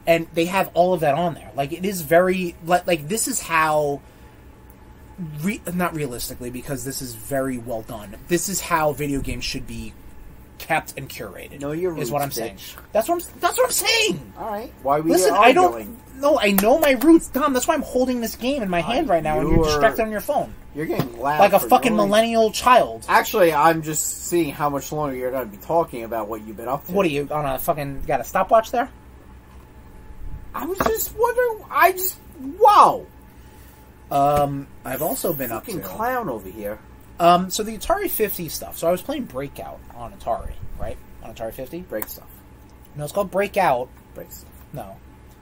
And they have all of that on there. Like, it is very... Like this is how... not realistically, because this is very well done. This is how video games should be kept and curated. No, you're is what I'm saying. That's what I'm saying. All right. Why we Listen, arguing? I don't. No, I know my roots, Tom. That's why I'm holding this game in my hand right now, and you're distracted on your phone. You're getting loud, like a fucking millennial child. Actually, I'm just seeing how much longer you're going to be talking about what you've been up to. What are you on a fucking got a stopwatch there? I was just wondering. Wow. I've also been up to fucking clown over here. So the Atari 50 stuff. So I was playing Breakout on Atari, right? On Atari 50? Break stuff. No, it's called Breakout. Break stuff. No.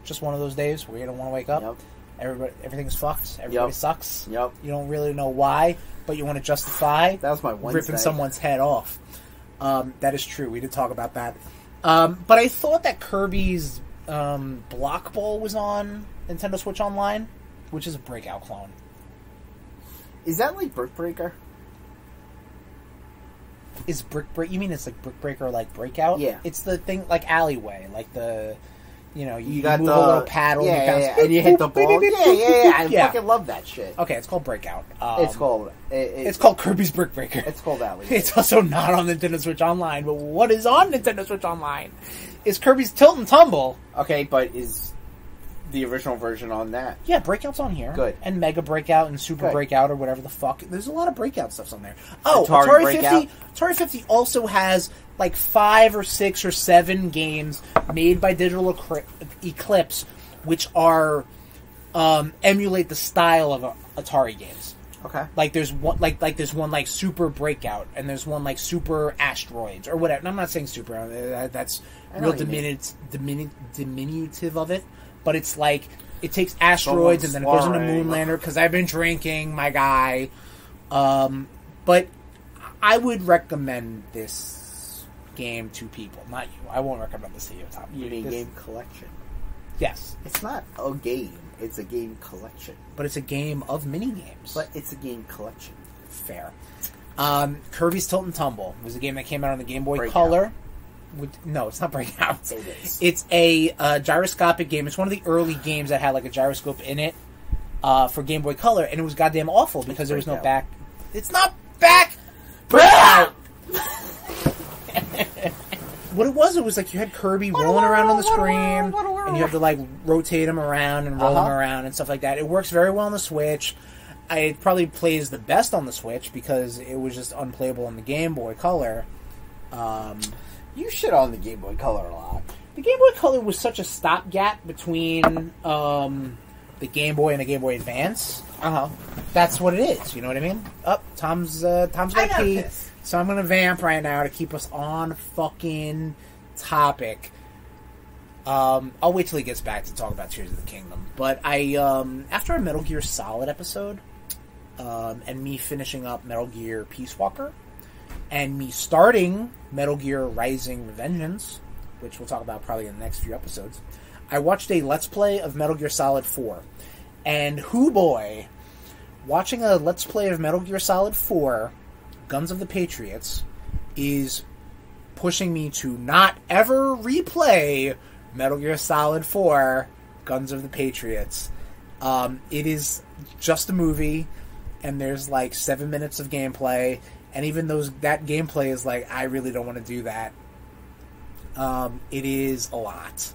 Just one of those days where you don't want to wake up. Yep. Everything's fucked. Everybody sucks. Yep. You don't really know why, but you want to justify that was my Wednesday. Ripping someone's head off. That is true. We did talk about that. But I thought that Kirby's Block Ball was on Nintendo Switch Online, which is a Breakout clone. Is that like Brick Breaker? Is you mean it's like Brick Breaker like Breakout? Yeah. It's the thing like Alleyway, like the, you got move the a little paddle and you hit the ball. Yeah. I fucking love that shit. Okay, it's called Breakout. It's called Kirby's Brick Breaker. It's called Alleyway. It's also not on Nintendo Switch Online, but what is on Nintendo Switch Online is Kirby's Tilt and Tumble. Okay, but is the original version on that? Yeah, Breakout's on here. Good. And Mega Breakout and Super Breakout or whatever the fuck. There's a lot of Breakout stuff on there. Oh, Atari 50 also has like 5 or 6 or 7 games made by Digital Eclipse, which are emulate the style of Atari games. Okay. Like there's one there's one like Super Breakout, and there's one like Super Asteroids or whatever. And I'm not saying Super. That's real diminutive of it. But it's like, it takes asteroids and then it goes into Moonlander, because I've been drinking, my guy. But I would recommend this game to people, not you. I won't recommend this to you, Tom. You mean game collection? Yes. It's not a game, it's a game collection. But it's a game of mini-games. But it's a game collection. Fair. Kirby's Tilt and Tumble was a game that came out on the Game Boy Color. No, it's not Breakout. It's a gyroscopic game. It's one of the early games that had like a gyroscope in it for Game Boy Color, and it was goddamn awful because there was no back. It's not back. Breakout. What it was like you had Kirby rolling around on the screen, and you have to like rotate him around and roll him around and stuff like that. It works very well on the Switch. It probably plays the best on the Switch because it was just unplayable on the Game Boy Color. You shit on the Game Boy Color a lot. The Game Boy Color was such a stopgap between the Game Boy and the Game Boy Advance. That's what it is. You know what I mean? Tom's got pee, so I'm gonna vamp right now to keep us on fucking topic. I'll wait till he gets back to talk about Tears of the Kingdom. But after a Metal Gear Solid episode, and me finishing up Metal Gear Peace Walker, and me starting Metal Gear Rising: Revengeance, which we'll talk about probably in the next few episodes, I watched a Let's Play of Metal Gear Solid 4. And hoo boy, watching a Let's Play of Metal Gear Solid 4, Guns of the Patriots, is pushing me to not ever replay Metal Gear Solid 4, Guns of the Patriots. It is just a movie, and there's like 7 minutes of gameplay, and even that gameplay is like, I really don't want to do that. It is a lot,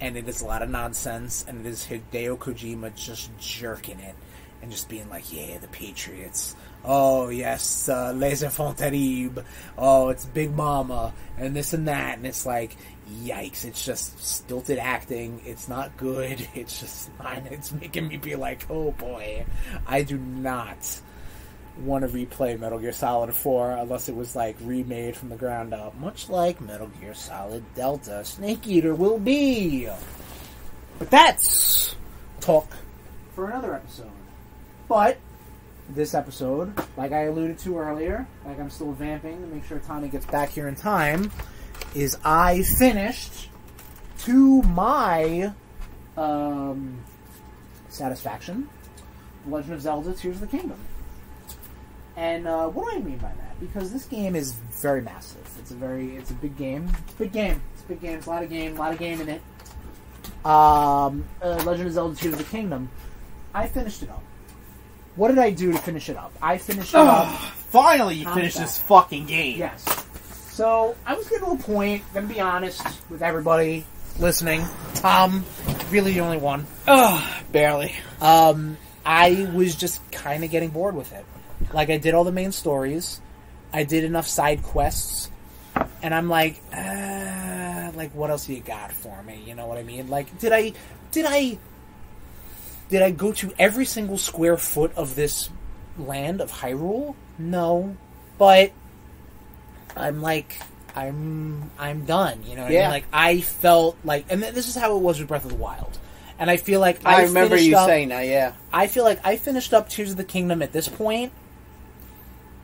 and it is a lot of nonsense, and it is Hideo Kojima just jerking it, and just being like, yeah, the Patriots. Oh, yes, Les Enfants Terribles. Oh, it's Big Mama, and this and that, and it's like, yikes, it's just stilted acting. It's not good. It's just fine. It's making me be like, oh boy, I do not want to replay Metal Gear Solid 4 unless it was like remade from the ground up, much like Metal Gear Solid Delta Snake Eater will be. But that's talk for another episode. But this episode, like I alluded to earlier, like I'm still vamping to make sure Tommy gets back here in time, is I finished, to my satisfaction, Legend of Zelda Tears of the Kingdom. And what do I mean by that? Because this game is very massive. It's a big game. It's a big game. It's a big game. It's a lot of game in it. Legend of Zelda Tears of the Kingdom. I finished it up. What did I do to finish it up? I finished it up. Finally, you finished this fucking game. Yes. So, I was getting to a point, gonna be honest with everybody listening. Tom, really the only one. Barely. I was just kind of getting bored with it. Like, I did all the main stories. I did enough side quests. And I'm like, what else you got for me? You know what I mean? Like, did I go to every single square foot of this land of Hyrule? No. But I'm like, I'm done. You know what I mean? Like, I felt like, and this is how it was with Breath of the Wild. And I feel like I remember you saying that, yeah. I feel like I finished up Tears of the Kingdom at this point.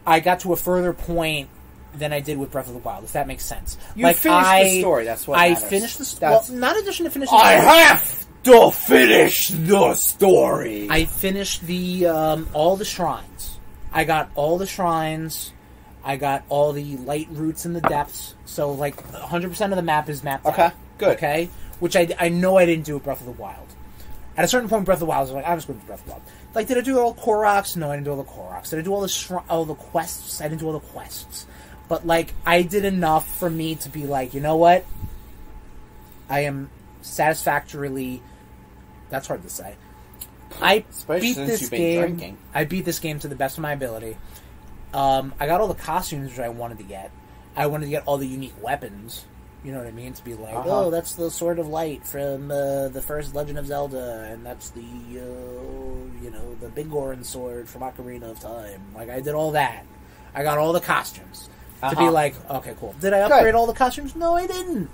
I got to a further point than I did with Breath of the Wild, if that makes sense. You finished the story, that's what matters. I finished the story. Well, not in addition to finishing I have to finish the story! I finished the, all the shrines. I got all the shrines. I got all the light roots in the depths. So, like, 100% of the map is mapped out. Okay, good. Okay? Which I know I didn't do with Breath of the Wild. At a certain point, Breath of the Wild, I was like, I'm just going to do Breath of the Wild. Like, did I do all the Koroks? No, I didn't do all the Koroks. Did I do all the quests? I didn't do all the quests. But, like, I did enough for me to be like, you know what? I am satisfactorily... That's hard to say. I beat this game. I beat this game to the best of my ability. I got all the costumes which I wanted to get. I wanted to get all the unique weapons. You know what I mean? To be like, oh, that's the Sword of Light from the first Legend of Zelda, and that's the, the Big Goron Sword from Ocarina of Time. Like, I did all that. I got all the costumes. To be like, okay, cool. Did I upgrade all the costumes? No, I didn't.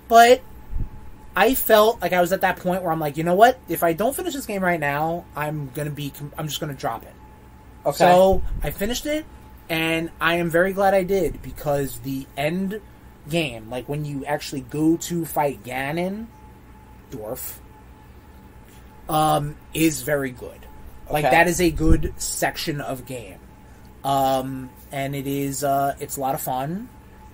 But I felt like I was at that point where I'm like, you know what? If I don't finish this game right now, I'm just gonna drop it. Okay. So, I finished it, and I am very glad I did, because the end game, like when you actually go to fight Ganondorf, is very good. Like, that is a good section of game. And it is, it's a lot of fun.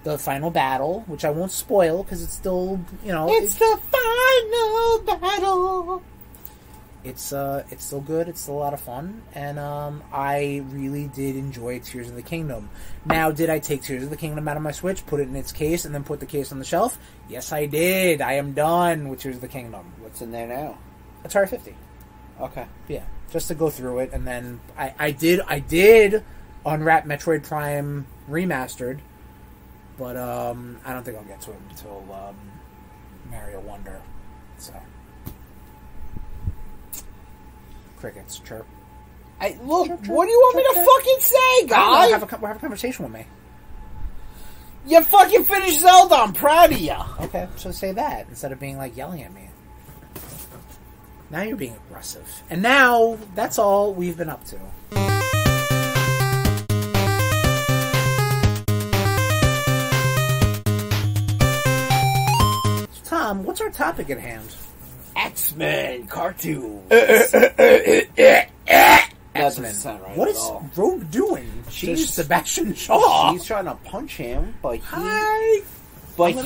The final battle, which I won't spoil, because it's still, It's the final battle! It's still good, it's still a lot of fun, and, I really did enjoy Tears of the Kingdom. Now, did I take Tears of the Kingdom out of my Switch, put it in its case, and then put the case on the shelf? Yes, I did! I am done with Tears of the Kingdom. What's in there now? Atari 50. Okay. Yeah, just to go through it, and then I did unwrap Metroid Prime Remastered, but I don't think I'll get to it until Mario Wonder. So, crickets chirp. Look, chirp, what do you want me to fucking say, guy? Have a conversation with me. You fucking finished Zelda. I'm proud of you. Okay, so say that instead of being like yelling at me. Now you're being aggressive, and now that's all we've been up to. topic at hand. X-Men cartoons. X-Men. Sound right What at is all. Rogue doing? She's Sebastian Shaw. She's trying to punch him, but Hi.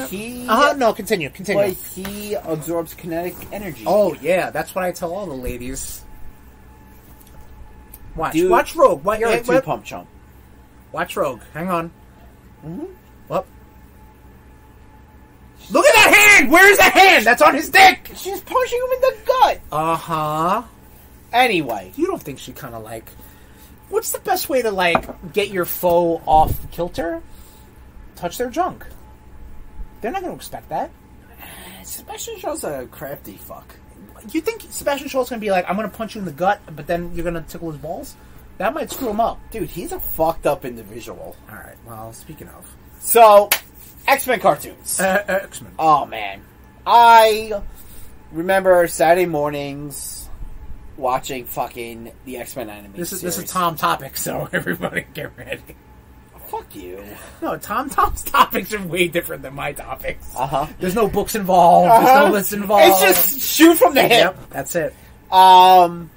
he No, continue. but he absorbs kinetic energy. Oh yeah, that's what I tell all the ladies. Watch, Dude, watch Rogue. You're a two-pump chump. Watch Rogue. Hang on. Mm-hmm. What? Look at that hand! Where's the hand? That's on his dick! She's punching him in the gut! Uh-huh. Anyway. You don't think she kind of like... What's the best way to, like, get your foe off kilter? Touch their junk. They're not going to expect that. Sebastian Shaw's a crafty fuck. You think Sebastian Shaw's going to be like, I'm going to punch you in the gut, but then you're going to tickle his balls? That might screw him up. Dude, he's a fucked up individual. Alright, well, speaking of... So, X-Men cartoons. X-Men. Oh, man. I remember Saturday mornings watching fucking the X-Men animated series. This is Tom topic, so everybody get ready. Fuck you. No, Tom's topics are way different than my topics. Uh-huh. There's no books involved. There's no list involved. It's just shoot from the hip. Yep, that's it. Well,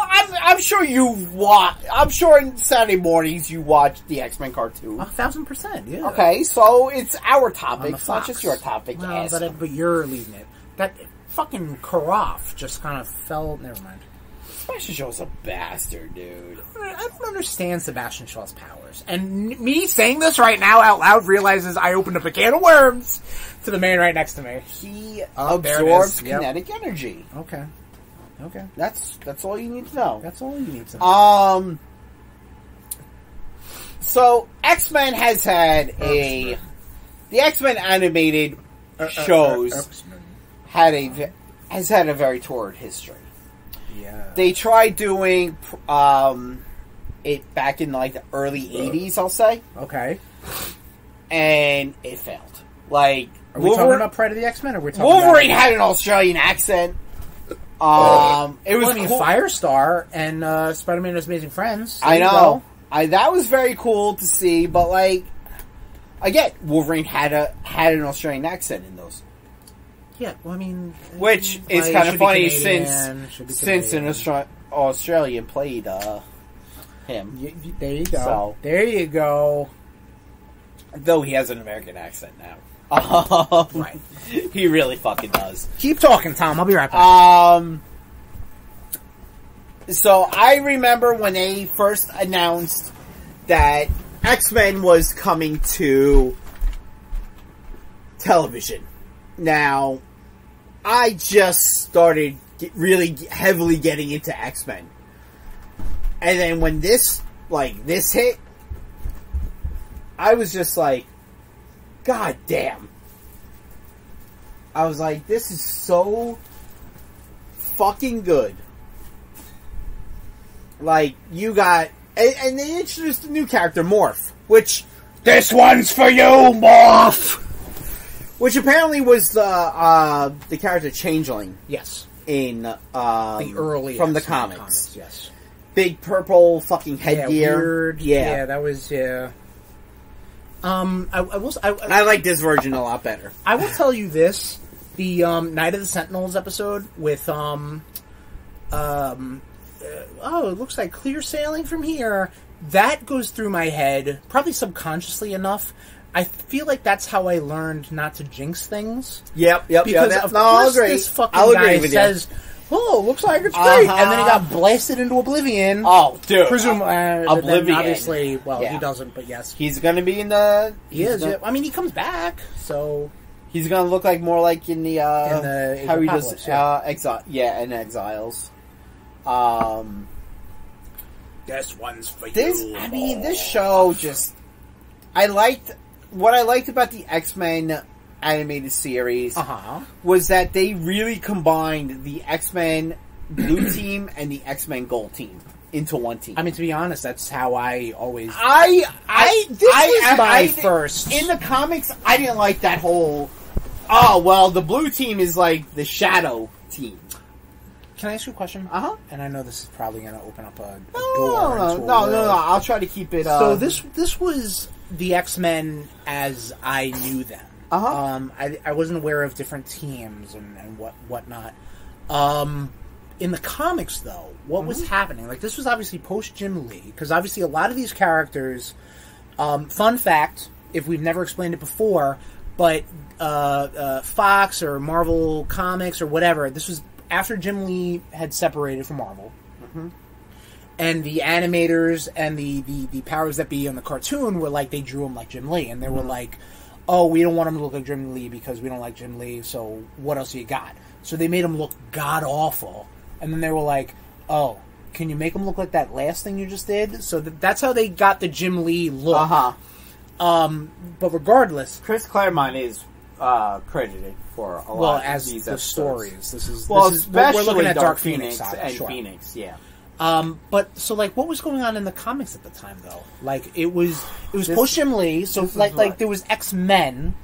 I'm sure you watch. I'm sure in Saturday mornings you watch the X-Men cartoon. 1,000%, yeah. Okay, so it's our topic, it's not Fox. just your topic. Well, but you're leading it. That fucking Karaf just kind of fell. Never mind. Sebastian Shaw's a bastard, dude. I don't understand Sebastian Shaw's powers. And me saying this right now out loud realizes I opened up a can of worms to the man right next to me. He there it absorbs is. Yep. kinetic energy. Okay. Okay. That's all you need to know. That's all you need to know. So X-Men has had the X-Men animated shows has had a very torrid history. Yeah. They tried doing it back in like the early 80s, I'll say. Okay. And it failed. Like, Are we talking about Pride of the X-Men, or are we talking Wolverine about... had an Australian accent. It was cool. Firestar and Spider-Man and His Amazing Friends. I know. That was very cool to see, but like, again, Wolverine had an Australian accent in those. Yeah, well, I mean, which is kind of funny since an Australian played him. There you go. So, there you go. Though he has an American accent now. Right. He really fucking does. Keep talking, Tom. I'll be right back. So I remember when they first announced that X-Men was coming to television. Now, I just started really heavily getting into X-Men. And then when this hit, I was just like, God damn. I was like, this is so fucking good. Like, you got... And they introduced a new character, Morph. Which... This one's for you, Morph! Which apparently was the character Changeling. Yes. In, the early... From the comics. Yes. Big purple fucking headgear. Weird. Yeah, that was, yeah... I like this version a lot better. I will tell you this: the Night of the Sentinels episode with it looks like clear sailing from here. That goes through my head, probably subconsciously enough. I feel like that's how I learned not to jinx things. Yep. Because of course this fucking guy says, "Oh, looks like it's great," and then he got blasted into oblivion. Oh, dude! Oblivion. Obviously, well, he doesn't, but yes, he's going to be in the. He is. Yeah. I mean, he comes back, so he's going to look like more like in the how he does Exile. In Exiles. This one's for you. This show just. What I liked about the X-Men animated series was that they really combined the X-Men Blue Team and the X-Men Gold Team into one team. I mean, to be honest, that's how I always... This was my first... In the comics, I didn't like that whole... Oh, well, the Blue Team is like the Shadow Team. Can I ask you a question? And I know this is probably going to open up a door. No. I'll try to keep it... So this was the X-Men as I knew them. I wasn't aware of different teams and whatnot. In the comics, though, what was happening? Like, this was obviously post Jim Lee, because obviously a lot of these characters. Fun fact, if we've never explained it before, but Fox or Marvel Comics or whatever, this was after Jim Lee had separated from Marvel. And the animators and the powers that be on the cartoon were like, they drew him like Jim Lee. And they were like, oh, we don't want him to look like Jim Lee because we don't like Jim Lee, so what else you got? So they made him look god-awful. And then they were like, oh, can you make him look like that last thing you just did? So that's how they got the Jim Lee look. But regardless... Chris Claremont is credited for a lot of these the episodes. Stories. This is especially we're looking at Dark Phoenix Phoenix and sure. Phoenix, yeah. But so like, what was going on in the comics at the time though? Like, it was post Jim Lee, so like there was X-Men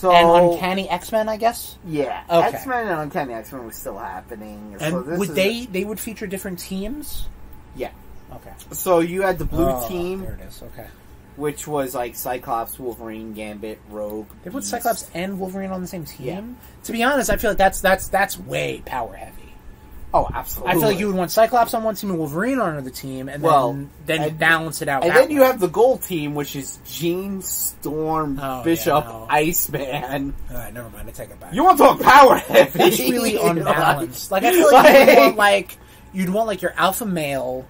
and Uncanny X-Men, I guess. Yeah, okay. X-Men and Uncanny X-Men was still happening. And so they would feature different teams? Yeah. Okay. So you had the blue team. There it is. Okay. Which was like Cyclops, Wolverine, Gambit, Rogue. They put Cyclops and Wolverine on the same team. Yeah. To be honest, I feel like that's way power heavy. Oh, absolutely. I feel like you would want Cyclops on one team and Wolverine on another team, and then you balance it out. And then you have the gold team, which is Jean, Storm, Bishop, Iceman. Never mind, I take it back. You want to talk power heavy? It's really unbalanced. Like, I feel like you'd want your alpha male,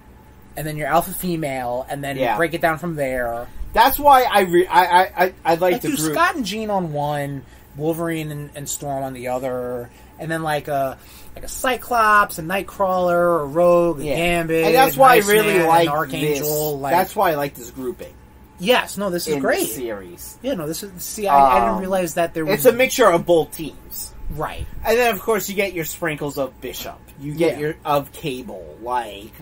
and then your alpha female, and then break it down from there. That's why I'd like to do Scott and Jean on one, Wolverine and Storm on the other, and then like a Cyclops, a Nightcrawler, a Rogue, a Gambit, and that's why I Iceman, really like Archangel. This. That's why I like this grouping. Yes, no, this is great. The series. Yeah, no, this is. See, I didn't realize that there was. It's a mixture of both teams, right? And then of course you get your sprinkles of Bishop. You get your of Cable, like.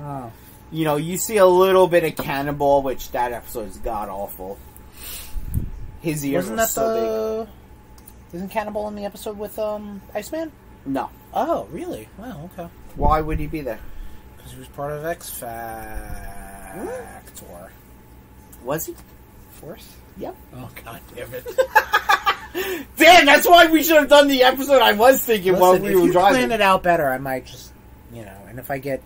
You know, you see a little bit of Cannonball, which that episode is god awful. His ears Wasn't were that so big. Isn't Cannonball in the episode with Iceman? No. Oh, really? Wow, okay. Why would he be there? Because he was part of X Factor. Was he? Force? Yep. Oh, god damn it. Damn, that's why we should have done the episode I was thinking while we were driving. If you plan it out better, I might just, and if I get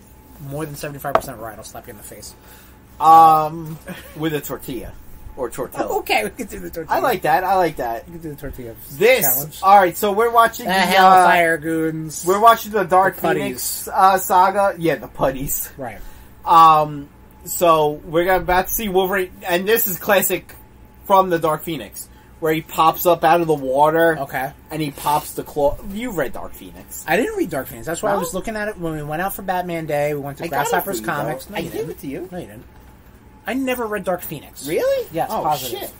more than 75% right, I'll slap you in the face. With a tortilla. Or tortilla. Okay, we can do the tortilla. I like that. You can do the tortilla challenge. Alright, so we're watching the Hellfire Goons. We're watching the Dark Phoenix saga. Yeah, the putties. Right. So we're about to see Wolverine, and this is classic from the Dark Phoenix, where he pops up out of the water. Okay. And he pops the claw. You read Dark Phoenix. I didn't read Dark Phoenix. That's why I was looking at it when we went out for Batman Day. We went to Grasshopper's Comics. No, I gave it to you. No, you didn't. I never read Dark Phoenix. Really? Yes, positive. Shit.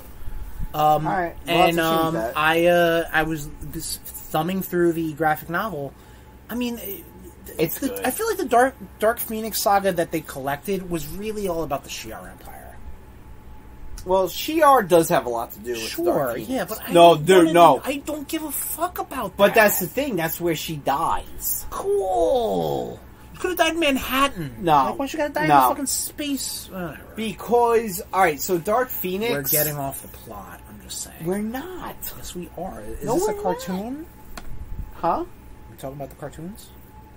Alright. And I was just thumbing through the graphic novel. I mean, it's good. I feel like the Dark Phoenix saga that they collected was really all about the Shi'ar Empire. Well, Shi'ar does have a lot to do with Dark Phoenix. Yeah, but I don't give a fuck about that. But that's the thing. That's where she dies. Cool. You could have died in Manhattan. No. Like, why you gotta die in fucking space? Because, alright, so Dark Phoenix... We're getting off the plot, I'm just saying. We're not. Yes, we are. Is this a cartoon? Huh? We're talking about the cartoons?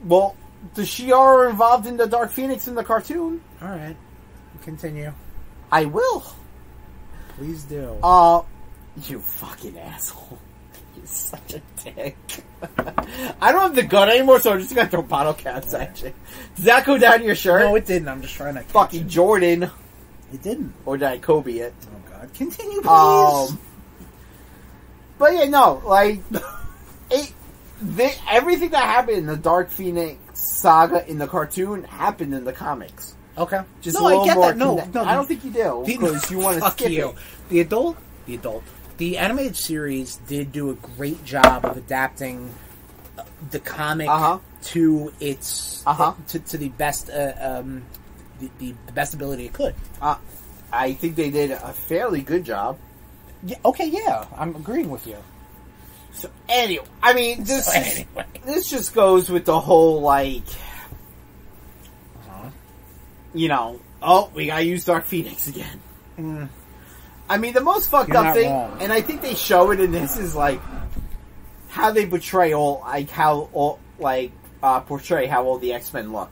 Well, the Shi'ar are involved in the Dark Phoenix in the cartoon. Alright. Continue. I will. Please do. You fucking asshole. You're such a dick. I don't have the gun anymore, so I'm just gonna throw bottle caps at you. Does that go down your shirt? No, it didn't. I'm just trying to fucking Jordan. It didn't. Or did I Kobe it? Oh god. Continue, please. But yeah, no, like everything that happened in the Dark Phoenix saga in the cartoon happened in the comics. Okay. Just a little more. No, I don't think you do because you want to skip it. The adult. The animated series did do a great job of adapting the comic to its to the best the best ability it could. I think they did a fairly good job. Yeah. Okay. Yeah, I'm agreeing with you. So anyway, I mean this just goes with the whole like. We gotta use Dark Phoenix again. I mean, the most fucked You're up not thing, wrong. and I think they show it in this, is like how they portray portray how all the X-Men look.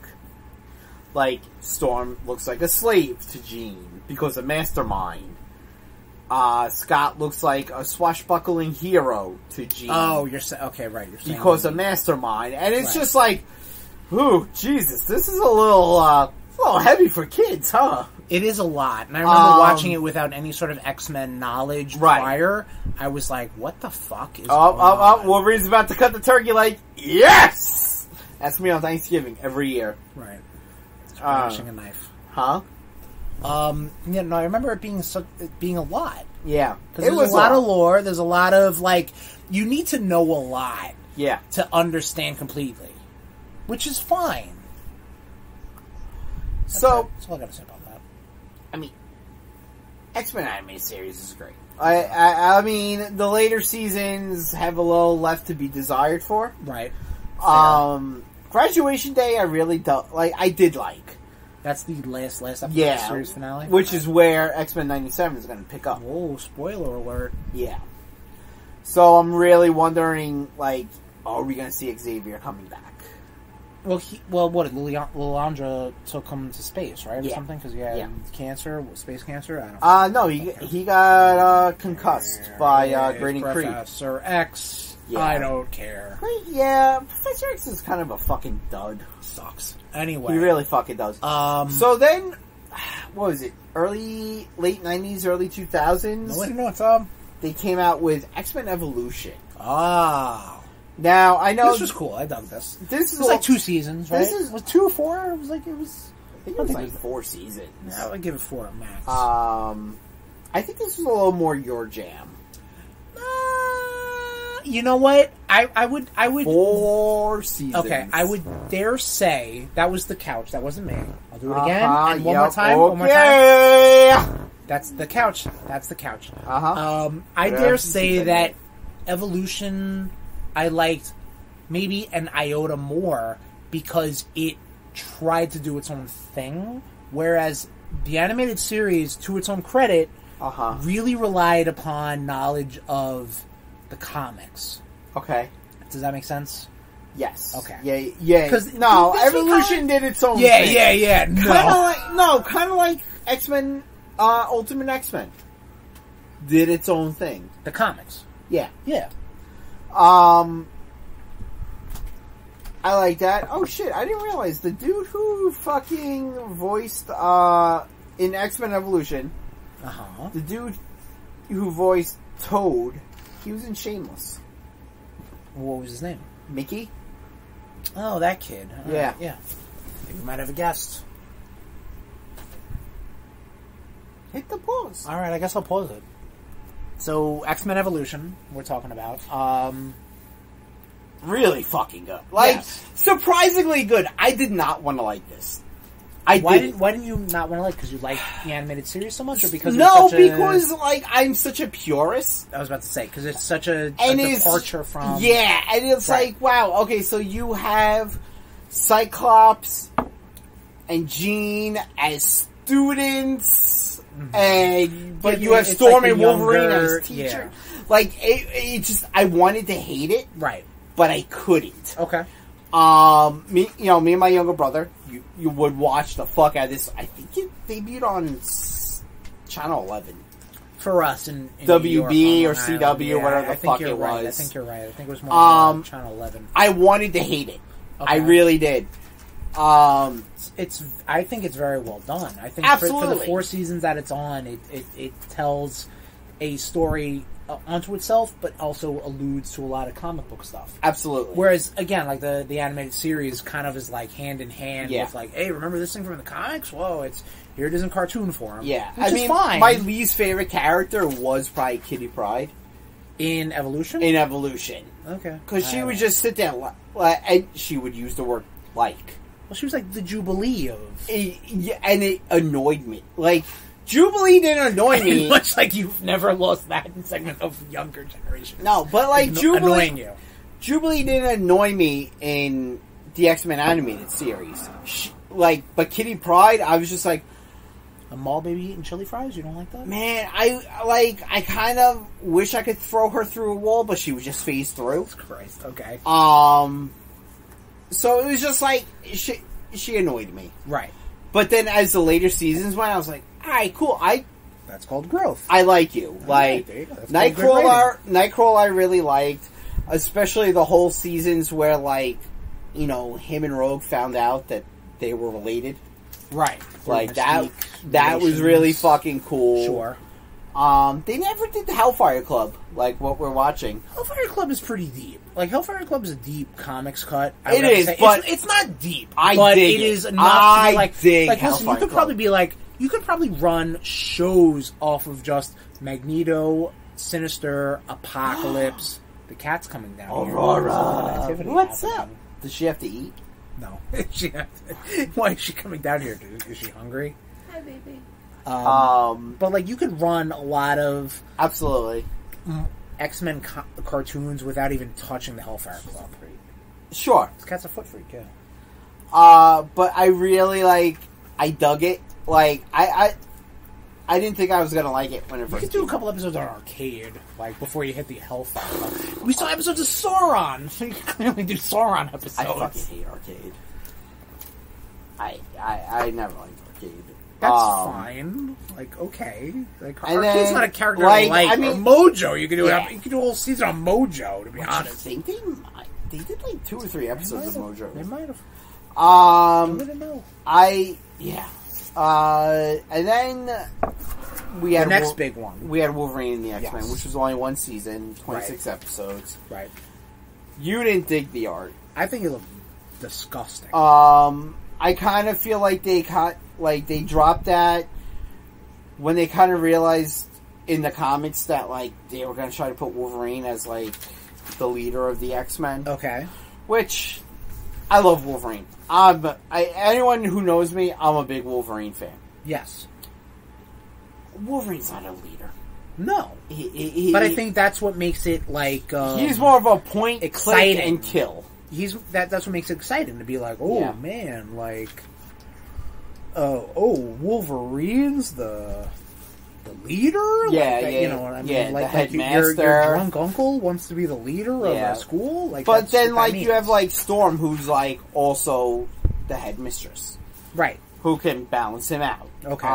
Like, Storm looks like a slave to Jean because of Mastermind. Scott looks like a swashbuckling hero to Jean. Oh, you're okay, right? You're saying because of Mastermind, and it's just like, ooh, Jesus, this is a little heavy for kids, huh? It is a lot, and I remember watching it without any sort of X-Men knowledge prior. I was like, "What the fuck is going on?" Wolverine's about to cut the turkey. Like, yes, that's me on Thanksgiving every year. Right, smashing a knife, huh? Yeah, no, I remember it being a lot. Yeah, because there's a lot of lore. There's a lot of like, you need to know a lot, to understand completely, which is fine. That's all I gotta say about that. I mean, X-Men animated series is great. I mean, the later seasons have a little left to be desired for. Right. Graduation Day, I really don't like. I did like. That's the last episode of the series finale, which is where X-Men '97 is going to pick up. Whoa! Spoiler alert. Yeah. So I'm really wondering, like, are we going to see Xavier coming back? Well, what did Lilandra took him to space, right, or something? Because he had cancer, space cancer. I don't know. No, he got concussed by Grading Creek. Professor X. Yeah. I don't care. Yeah, Professor X is kind of a fucking dud. Sucks. Anyway, he really fucking does. So then, what was it? Late '90s, early 2000s. No, they came out with X-Men Evolution. Now, I know... This was cool. I dug this. This was like 2 seasons, right? Was 2 or 4? It was like... I think it was like 4 seasons. I would give it 4 at max. I think this was a little more your jam. You know what? I would... 4 seasons. Okay, I would dare say that was the couch. That wasn't me. I'll do it again. And one more time. One more time. That's the couch. That's the couch. I dare say that Evolution... I liked maybe an iota more because it tried to do its own thing, whereas the animated series, to its own credit, really relied upon knowledge of the comics. Okay. Does that make sense? Yes. Okay. Yeah. Because Evolution did its own thing. Yeah. Kind of like X-Men, Ultimate X-Men did its own thing. The comics. Yeah. Yeah. I like that. Oh shit, I didn't realize the dude who fucking voiced, in X-Men Evolution, the dude who voiced Toad, he was in Shameless. What was his name? Mickey? Oh, that kid. Yeah. Yeah. I think we might have a guest. Hit the pause. Alright, I guess I'll pause it. So, X-Men Evolution, we're talking about. Really fucking good. Like, surprisingly good. I did not want to like this. Why didn't you not want to like? Because you like the animated series so much, or because because like I'm such a purist. I was about to say because it's such a departure from and it's like wow. Okay, so you have Cyclops and Jean as students, but you have Storm and Wolverine as teachers. Yeah. Like it just I wanted to hate it, right? But I couldn't. Okay. Me and my younger brother, you would watch the fuck out of this. I think it debuted on Channel 11. For us in WB or CW, whatever the fuck it was. I think you're right. I think it was more on Channel 11. I wanted to hate it. Okay. I really did. I think it's very well done. I think absolutely. For the 4 seasons that it's on, it tells a story onto itself, but also alludes to a lot of comic book stuff. Absolutely. Whereas, again, like the animated series kind of is like hand in hand with like, hey, remember this thing from the comics? Whoa, here it is in cartoon form. Yeah. Which is fine. My least favorite character was probably Kitty Pryde. In Evolution? In Evolution. Okay. Because she would just sit there and she would use the word like. Well, she was like the Jubilee of... and it annoyed me. Like... Jubilee didn't annoy me. Much like you've never lost that segment of younger generation. No, but like Jubilee... Annoying you. Jubilee didn't annoy me in the X-Men animated series. But Kitty Pryde, I was just like, A mall baby eating chili fries? You don't like that? Man, I kind of wish I could throw her through a wall, but she would just phase through. Christ, okay. So it was just like, she annoyed me. Right. But then as the later seasons went, I was like, alright, cool, That's called growth. I like you. Like, there you go. Nightcrawler I really liked, especially the whole seasons where, like, you know, him and Rogue found out that they were related. Right. Like, that was really fucking cool. Sure. They never did the Hellfire Club, like what we're watching. Hellfire Club is pretty deep. Like, Hellfire Club is a deep comics cut. It is, but it's not deep. But it is enough to be like, listen, you could probably be like, you could probably run shows off of just Magneto, Sinister, Apocalypse. The cat's coming down Aurora. Here. What's up? Does she have to eat? No. Why is she coming down here, dude? Is she hungry? Hi, baby. But, like, you could run a lot of... Absolutely. X-Men cartoons without even touching the Hellfire Club. Sure. This cat's a foot freak, yeah. But I really, like... I dug it. Like, I didn't think I was gonna like it when it first You could do a couple episodes on Arcade, like, before you hit the Hellfire Club. We saw episodes of Sauron! So you can clearly do Sauron episodes. I fucking hate Arcade. I never liked Arcade. That's fine. Like, okay. Like, Arcade's then, not a character like, I mean, or Mojo. You could do yeah. you could do a whole season on Mojo, to be I honest. think they did like 2 or 3 episodes of Mojo. They might have. I don't know. And then we had the next big one. We had Wolverine and the X-Men, Yes. which was only one season, 26 Right. episodes. Right. You didn't dig the art. I think it looked disgusting. I kind of feel like they dropped that when they kind of realized in the comics that, like, they were going to try to put Wolverine as, like, the leader of the X-Men. Okay. Which, I love Wolverine. Anyone who knows me, I'm a big Wolverine fan. Yes. Wolverine's not a leader. No. But I think that's what makes it, like... he's more of a point, exciting. click, and kill. That's what makes it exciting to be like, oh, Yeah. man, like... Wolverine's the leader? Yeah, like, yeah. You know what I mean? Yeah, like, the headmaster. Your drunk uncle wants to be the leader of a school? Like, but then, like, you you have, like, Storm, who's, like, also the headmistress. Right. Who can balance him out. Okay.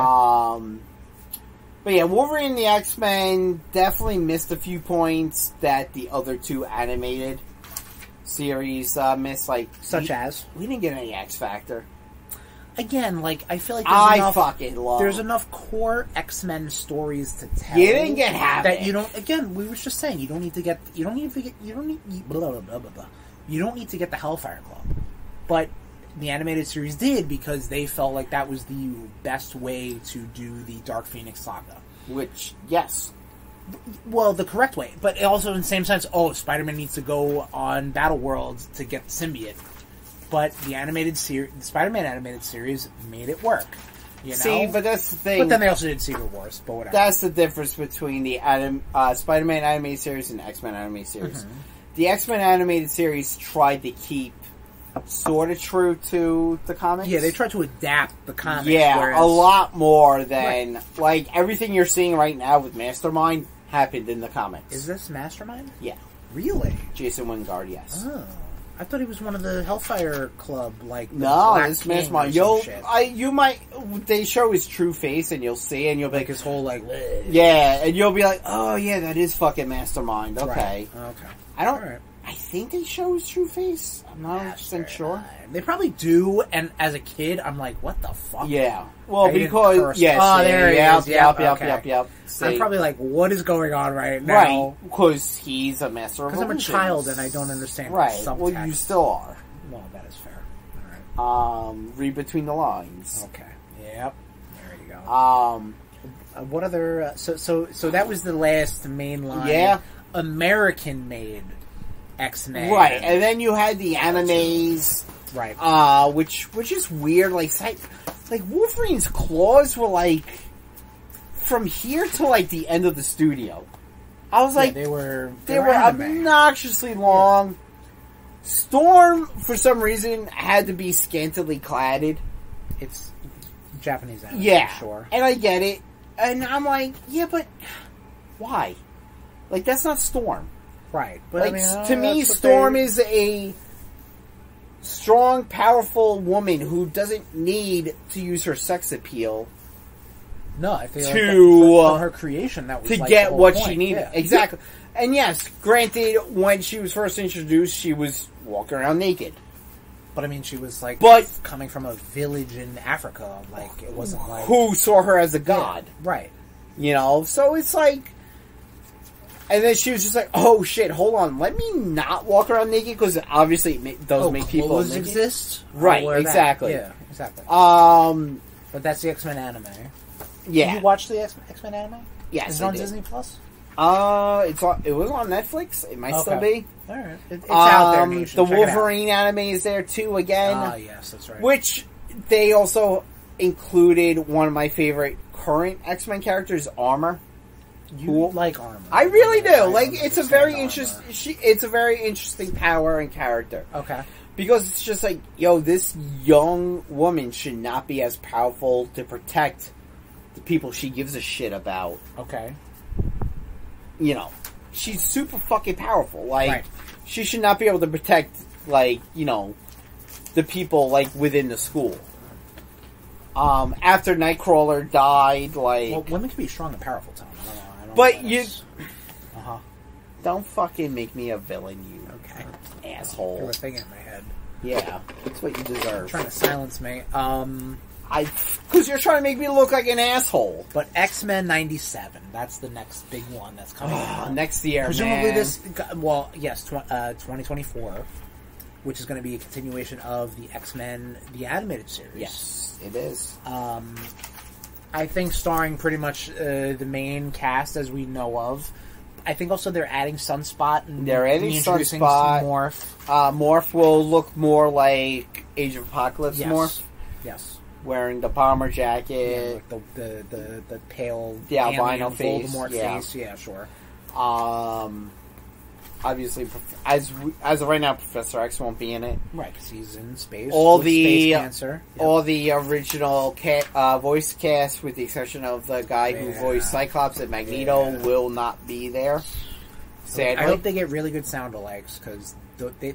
But yeah, Wolverine and the X-Men definitely missed a few points that the other 2 animated series missed. Like, Such as? We didn't get any X-Factor. Again, like, I feel like there's enough core X-Men stories to tell. You didn't get Havoc. That you don't, again, we were just saying, you don't need to get the Hellfire Club. But the animated series did because they felt like that was the best way to do the Dark Phoenix saga. Which, yes. Well, the correct way. But also in the same sense, Spider-Man needs to go on Battle Worlds to get the symbiote. But the Spider-Man animated series made it work. You know? See, but that's the thing. But then they also did Secret Wars, but whatever. That's the difference between the Spider-Man animated series and X-Men animated series. Mm-hmm. The X-Men animated series tried to keep sort of true to the comics. Yeah, they tried to adapt the comics. Yeah, a lot more than... Right. Like, everything you're seeing right now with Mastermind happened in the comics. Is this Mastermind? Yeah. Really? Jason Wingard, yes. Oh. I thought he was one of the Hellfire Club, like, the no, Black this King Mastermind. You might... They show his true face, and you'll see, and you'll be like... his whole, like... Yeah, and you'll be like, oh, yeah, that is fucking Mastermind. Okay. Right. Okay. I don't... Right. I think they show his true face. I'm not 100% sure. They probably do, and as a kid, I'm like, what the fuck? Yeah. Well, because... Yes, there he is. Yep. I'm probably like, what is going on right now? Right, because he's a master of Because I'm a child and I don't understand right. subtext. Well, you still are. Well, that is fair. All right. Read between the lines. Okay. Yep. There you go. What other... So that was the last mainline American-made X-Men. Right, and then you had the animes... Right. Which is weird. Like Wolverine's claws were like from here to like the end of the studio. I was like, they were obnoxiously long. Yeah. Storm, for some reason, had to be scantily cladded. It's Japanese anime, Yeah, sure. and I get it. And I'm like, yeah, but why? Like, that's not Storm. Right. But Like, to me, Storm is a strong, powerful woman who doesn't need to use her sex appeal. No, I feel to like from her creation, that was to like get the whole what point. she needed. Yeah. Exactly. And yes, granted, when she was first introduced, she was walking around naked. But I mean, she was like But coming from a village in Africa. Like, it wasn't like who saw her as a god? Yeah, right. You know, so it's like. And then she was just like, "Oh shit, hold on, let me not walk around naked because obviously it does make people clothes naked." exist, Right? Or Exactly. Yeah, exactly. But that's the X-Men anime. yeah, Did you watch the X-Men anime? yes, Is it I on did. Disney Plus? It was on Netflix. It might still be. All right, it's out there. Nation. The Check it out. Wolverine anime is there too again. Ah, yes, that's right. Which they also included one of my favorite current X-Men characters, Armor. You like Armor? I really do. I Like, it's a very Armor. interesting. It's a very interesting power and character. Okay. Because it's just like, yo, this young woman should not be as powerful to protect the people she gives a shit about. Okay. You know, she's super fucking powerful. Like, Right. she should not be able to protect, like, you know, the people, like, within the school. After Nightcrawler died, like... Well, women can be strong and powerful, Tom. I don't But know you... Uh-huh. Don't fucking make me a villain, you Okay. asshole. Threw a thing in my head. Yeah, that's what you deserve. Trying to silence me. Because you're trying to make me look like an asshole. But X-Men 97, that's the next big one that's coming out. Next year, Presumably man. well, yes, 2024, which is going to be a continuation of the X-Men, the animated series. Yes, it is. I think starring pretty much the main cast as we know of. I think also they're adding Sunspot and They're adding reintroducing Sunspot. Steve Morph. Morph will look more like Age of Apocalypse Yes. Morph. Yes. Wearing the bomber jacket. Yeah, like the pale albino alien face, Voldemort yeah. face. Yeah, sure. Obviously, as of right now, Professor X won't be in it. Right, because he's in space. All with the space cancer. Yep. all the original voice cast, with the exception of the guy who voiced Cyclops and Magneto, will not be there. Sadly, I hope they get really good sound alikes because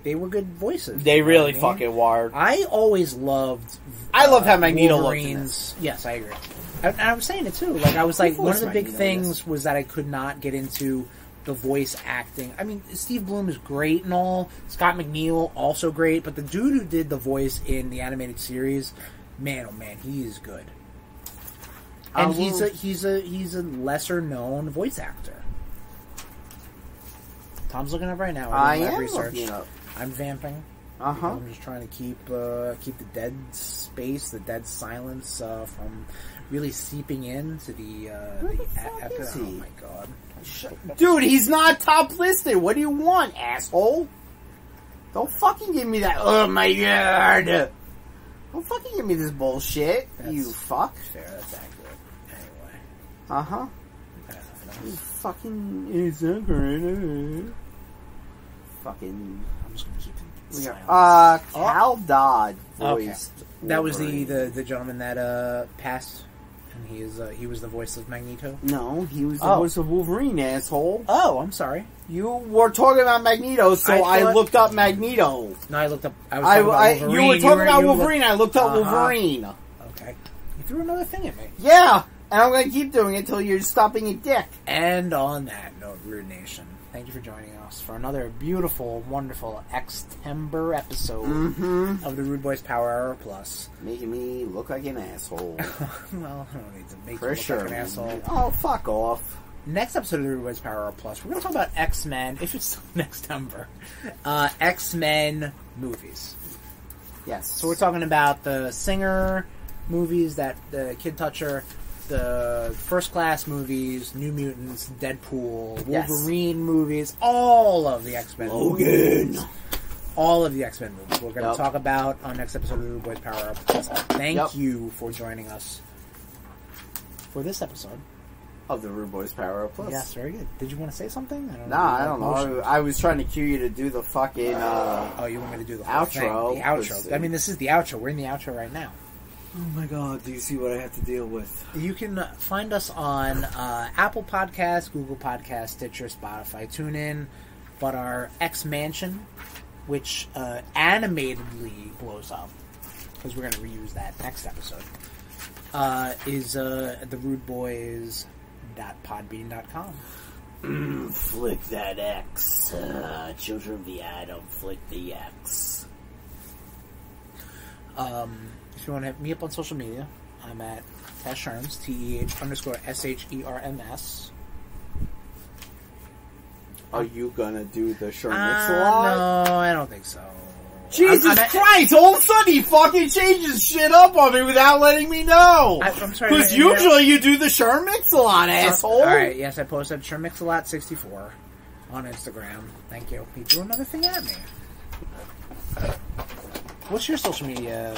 they were good voices. they really You know what I mean? fucking were. I always loved. I loved how Magneto looked in Wolverine's. Yes, I agree. And I was saying it too. Like I was like, one of the big Magneto, things was that I could not get into the voice acting. I mean, Steve Bloom is great and all. Scott McNeil also great, but the dude who did the voice in the animated series, man, oh man, he is good. And he's a lesser known voice actor. Tom's looking up right now. I doing am research. looking up. I'm vamping. I'm just trying to keep the dead space, the dead silence from really seeping into the fuck is he? Oh my god. Dude, he's not top listed. What do you want, asshole? Don't fucking give me that. Oh my god! Don't fucking give me this bullshit. You fuck. Fair, that's accurate. Anyway. You fucking. It's accurate. Fucking. I'm just gonna keep it silent. Cal Dodd Okay. voiced. That was Wolverine. the gentleman that passed, and he was the voice of Magneto. No, he was the voice of Wolverine, asshole. Oh, I'm sorry. You were talking about Magneto, so I I thought- looked up Magneto. No, I looked up. I was talking about Wolverine. You were talking about you Wolverine. I looked up Uh-huh. Wolverine. Okay. You threw another thing at me. Yeah, and I'm gonna keep doing it until you're stopping a dick. And on that note, RudeNation, thank you for joining us for another beautiful, wonderful X-Tember episode of the RudeBoyz Power Hour Plus. Making me look like an asshole. Well, I don't need to make For you look sure. like an asshole. Oh, fuck off. Next episode of the RudeBoyz Power Hour Plus, we're going to talk about X-Men, if it's still X-Tember, X-Men movies. Yes. So we're talking about the Singer movies, the Kid Toucher, the First Class movies, New Mutants, Deadpool, Wolverine movies, all of the X-Men movies. All of the X-Men movies we're going to talk about on next episode of the RudeBoyz Power Hour Plus. Thank you for joining us for this episode of the RudeBoyz Power Up Plus. Yes, very good. Did you want to say something? I don't know. I was trying to cue you to do the fucking oh, you want me to do the whole outro? thing? The outro. I mean, this is the outro. We're in the outro right now. Oh my god, do you see what I have to deal with? You can find us on Apple Podcasts, Google Podcasts, Stitcher, Spotify, TuneIn, but our X-Mansion, which animatedly blows up, because we're going to reuse that next episode, is the RudeBoyz.podbean.com. Flick that X. Children of the Atom, flick the X. If you want to hit me up on social media, I'm at Sherms, TEH_SHERMS. Are you gonna do the Sherm Mix-a-Lot? No, I don't think so. Jesus Christ! All of a sudden he fucking changes shit up on me without letting me know! I'm sorry. Because usually you do the Sherm Mix-a-Lot, asshole! Alright, yes, I posted Sherm Mix-a-Lot 64 on Instagram. Thank you. He threw another thing at me. What's your social media,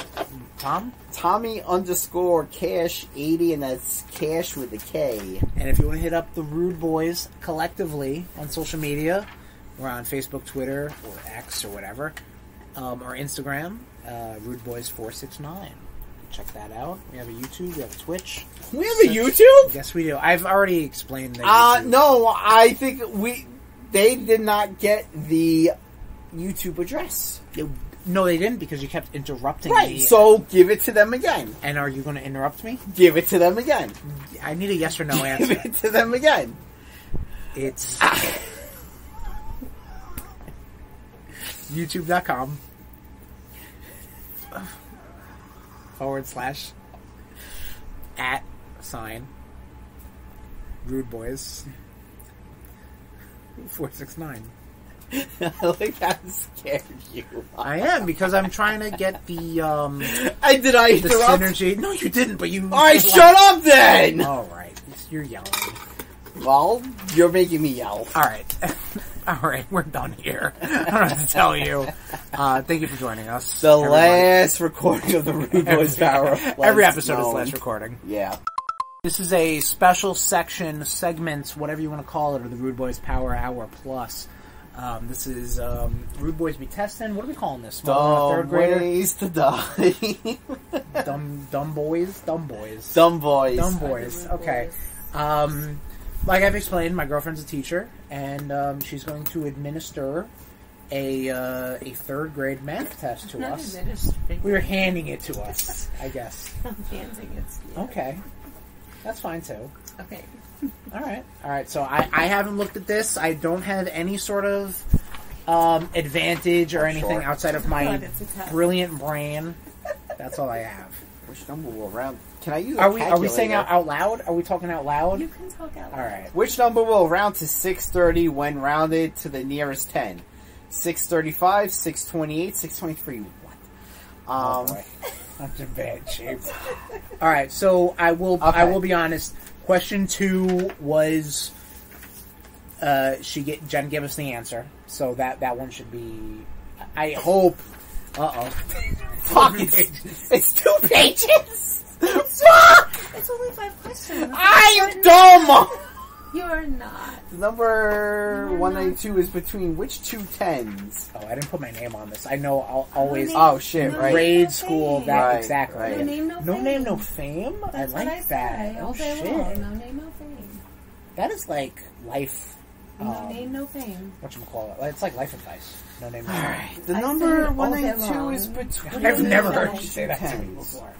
Tom? Tommy_Cash80, and that's Cash with a K. And if you want to hit up the RudeBoyz collectively on social media, we're on Facebook, Twitter, or X, or whatever, or Instagram, RudeBoyz469. Check that out. We have a YouTube, we have a Twitch. We have a YouTube? Yes, we do. I've already explained the YouTube. No, I think they did not get the YouTube address. No, they didn't, because you kept interrupting me. Right, so give it to them again. And are you going to interrupt me? Give it to them again. I need a yes or no answer. Give it to them again. It's youtube.com /@ RudeBoyz 469. I like how it scared you. I am, because I'm trying to get the did I the synergy. No, you didn't, but you... Alright, shut up then! Alright, you're yelling. Well, you're making me yell. Alright. Alright, we're done here. I don't know what to tell you. Thank you for joining us. The last recording of the RudeBoyz Power. Every episode is the last recording. Yeah. This is a special section, segment, whatever you want to call it, of the RudeBoyz Power Hour Plus. This is RudeBoyz be testing. What are we calling this? Third grader? Ways to die. DUMBOYZ? DUMBOYZ. Okay. Like I've explained, my girlfriend's a teacher, and she's going to administer a third grade math test to us. We were handing it to us, I guess. I'm handing it to you. Okay. That's fine too. Okay. Alright, so I haven't looked at this. I don't have any sort of advantage or anything outside of my brilliant brain. That's all I have. Which number will round? Can I use Are we saying out loud? Are we talking out loud? You can talk out loud. Alright. Which number will round to 630 when rounded to the nearest 10? 635, 628, 623. What? Oh boy. I'm in bad shape. Alright, so I will be honest. Question 2 was Jen gave us the answer, so that one should be. I hope. Fuck! It's 2 pages. Fuck! It's only 5 questions. I'm dumb. You're not. Number 192 is between which 2 10s? Oh, I didn't put my name on this. I know I'll always. Oh shit! Right. Grade school. That right, exactly. Right. No name, no fame. No name, no fame. That's I like what that. All day shit. long. No name, no fame. That is like life. No name, no fame. Whatchamacallit? It's like life advice. No name, no fame. Alright. The number 192 is between. I've never heard you say that to me before.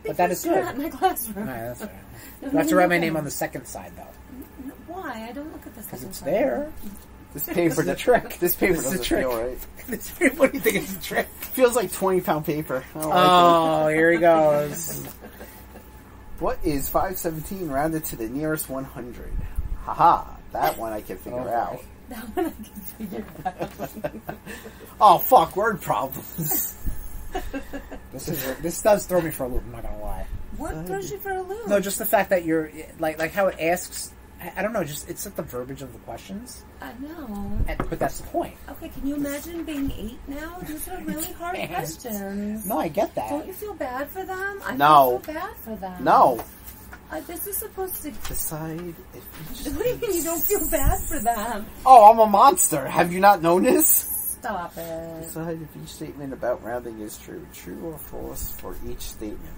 But that is good. Not in my classroom. Alright, that's fair. You have to write my name on the second side, though. Why? I don't look at this. Because it's there. This paper is the trick. This paper is the doesn't trick. feel right. This paper, what do you think is the trick? Feels like 20-pound paper. I don't Oh, like here he goes. What is 517 rounded to the nearest 100? Haha, that one I can figure out. That one I can figure out. Oh fuck, word problems. This does throw me for a loop, I'm not gonna lie. What throws you for a loop? No, just the fact that you're like how it asks. I don't know. Just it's like the verbiage of the questions. I know. But that's the point. Okay, can you imagine being 8 now? These are really hard questions. No, I get that. Don't you feel bad for them? I No. feel bad for them. No. This is supposed to Decide if each... What do you mean you don't feel bad for them? Oh, I'm a monster. Have you not known this? Stop it. Decide if each statement about rounding is true. True or false for each statement.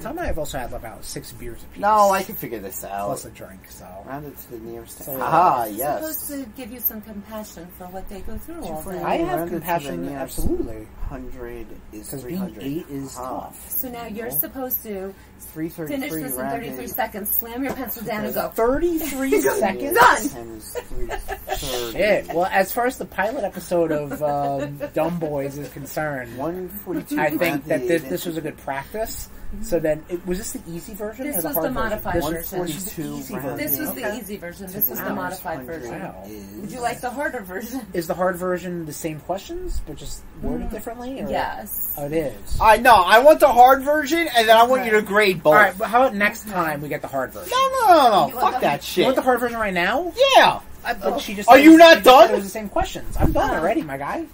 Tom and I have also had about 6 beers apiece. No, I can figure this out. Plus a drink, so. Rounded to the nearest 10. So, Aha, It's yes. supposed to give you some compassion for what they go through all day. I have Rounded to the compassion, nearest absolutely. 100 is Because being 300. 8 is tough. So now you're supposed to 333 finish this in 33 rounded. seconds, slam your pencil down and go, 33 seconds? Done! 10 is 330. Shit. Well, as far as the pilot episode of DUMBOYZ is concerned, 142 I think that rounded. this was a good practice. So then, was this the easy version This or the was hard the modified version? version. 142 rounded. This was Okay. the easy version. This was the Wow. modified 100 version. Wow. Would you like the harder version? Is the hard version the same questions, but just worded differently? Or? Yes. Oh, it is. I know. I want the hard version, and then I want you to grade both. Alright, but how about next time we get the hard version? No. You Fuck want that the- shit. You want the hard version right now? Yeah. But she just Are said- you not she just said done? It was the same questions. I'm done already, my guy.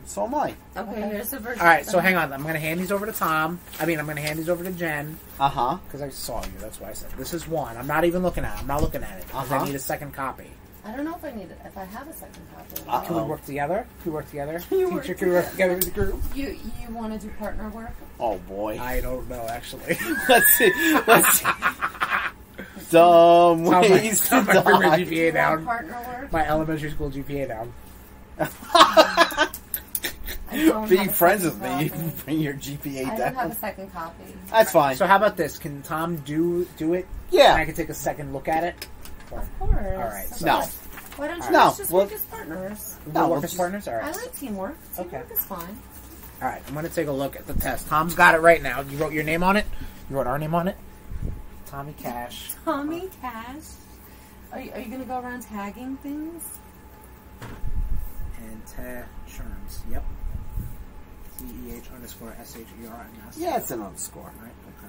So am I. Okay, here's the version. Alright, so hang on. I'm going to hand these over to Tom. I'm going to hand these over to Jen. Uh-huh. Because I saw you. That's why I said. This is one. I'm not even looking at it. I'm not looking at it. Because I need a second copy. I don't know if I need it. If I have a second copy. Can we work together? Can we work together? You work Teacher, can we work together as a group? You want to do partner work? Oh, boy. I don't know, actually. Let's see. Dumb Tom, ways to my favorite die. GPA You want down. partner work? My elementary school GPA down. I don't Being have a friends with second me, copy. bring your GPA I don't have a down. second copy. That's fine. So how about this? Can Tom do it? Yeah. And I can take a second look at it? Of course. Alright, Of so- No. course. Why don't you No, guys just well- work as partners? We'll work we'll as just- partners? I Alright. like teamwork. Okay. Teamwork is fine. Alright, I'm going to take a look at the test. Tom's got it right now. You wrote your name on it? You wrote our name on it? Tommy Cash. Tommy Cash. Are you going to go around tagging things? And Sherms. Yep. TEH_SHERMS. Yeah, it's an underscore. Right, okay.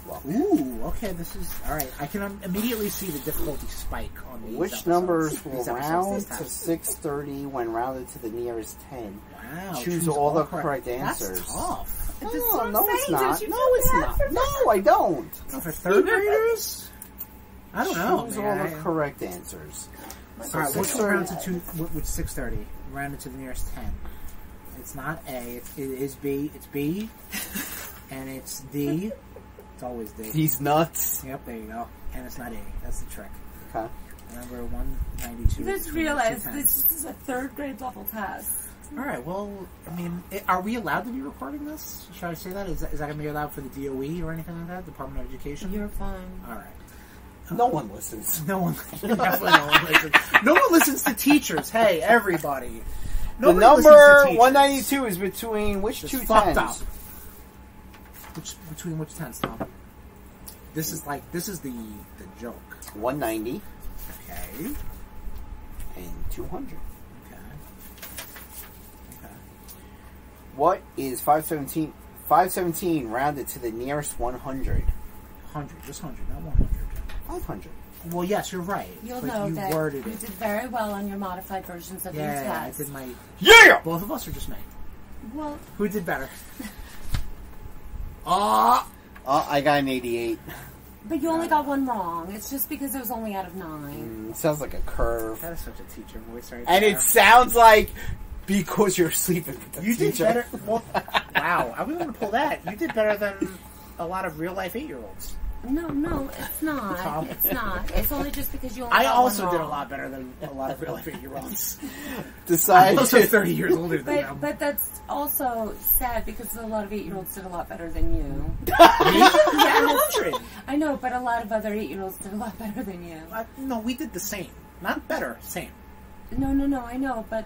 Well, Alright. Ooh, okay, this is... Alright, I can immediately see the difficulty spike on these which episodes. numbers will These episodes round this to time. 630 when rounded to the nearest 10? Wow. Choose all the correct answers. That's tough. This is No, what I'm no, it's saying. not. Don't you No, feel it's bad not. for No, I don't. No, for third graders? I don't know. Choose all man. the correct answers. So Alright, which 630 round to two? Which 630? Rounded to the nearest 10. It's not A. It is B. It's B, and it's D. It's always D. These nuts. Yep, there you go. And it's not A. That's the trick. Okay. Number 192. You just realized this is a third grade level test. Alright, well, I mean, are we allowed to be recording this? Should I say that? Is that going to be allowed for the DOE or anything like that? Department of Education? You're fine. Alright. No one listens. No one, definitely no one listens. No one listens to teachers. Hey, everybody. The Nobody number listens to teachers. 192 is between which It's two fucked tens? up. Between which tens, Tom? This is the joke. 190 Okay. and 200. Okay. What is 517? 517 rounded to the nearest 100. 100, just 100, not 100. 500. Well, yes, you're right. You'll but know you that worded you it. did very well on your modified versions of your Yeah, I tests. did my. Yeah! Both of us or just me? Well, Who did better? Ah! I got an 88. but you only got one wrong. It's just because it was only out of 9. Sounds like a curve. That is such a teacher voice right And there. it sounds like because you're sleeping with the You did teacher. better. Well, wow, I was going to pull that. You did better than a lot of real life 8-year-olds. No, it's not. Tom. It's not. It's only just because you only I got also one did a wrong. lot better than a lot of real life 8-year-olds. I'm Decide also to 30 years older than them. But that's also sad because a lot of 8-year-olds did a lot better than you. Yeah, I know, but a lot of other 8-year-olds did a lot better than you. no, we did the same. Not better, same. No, I know, but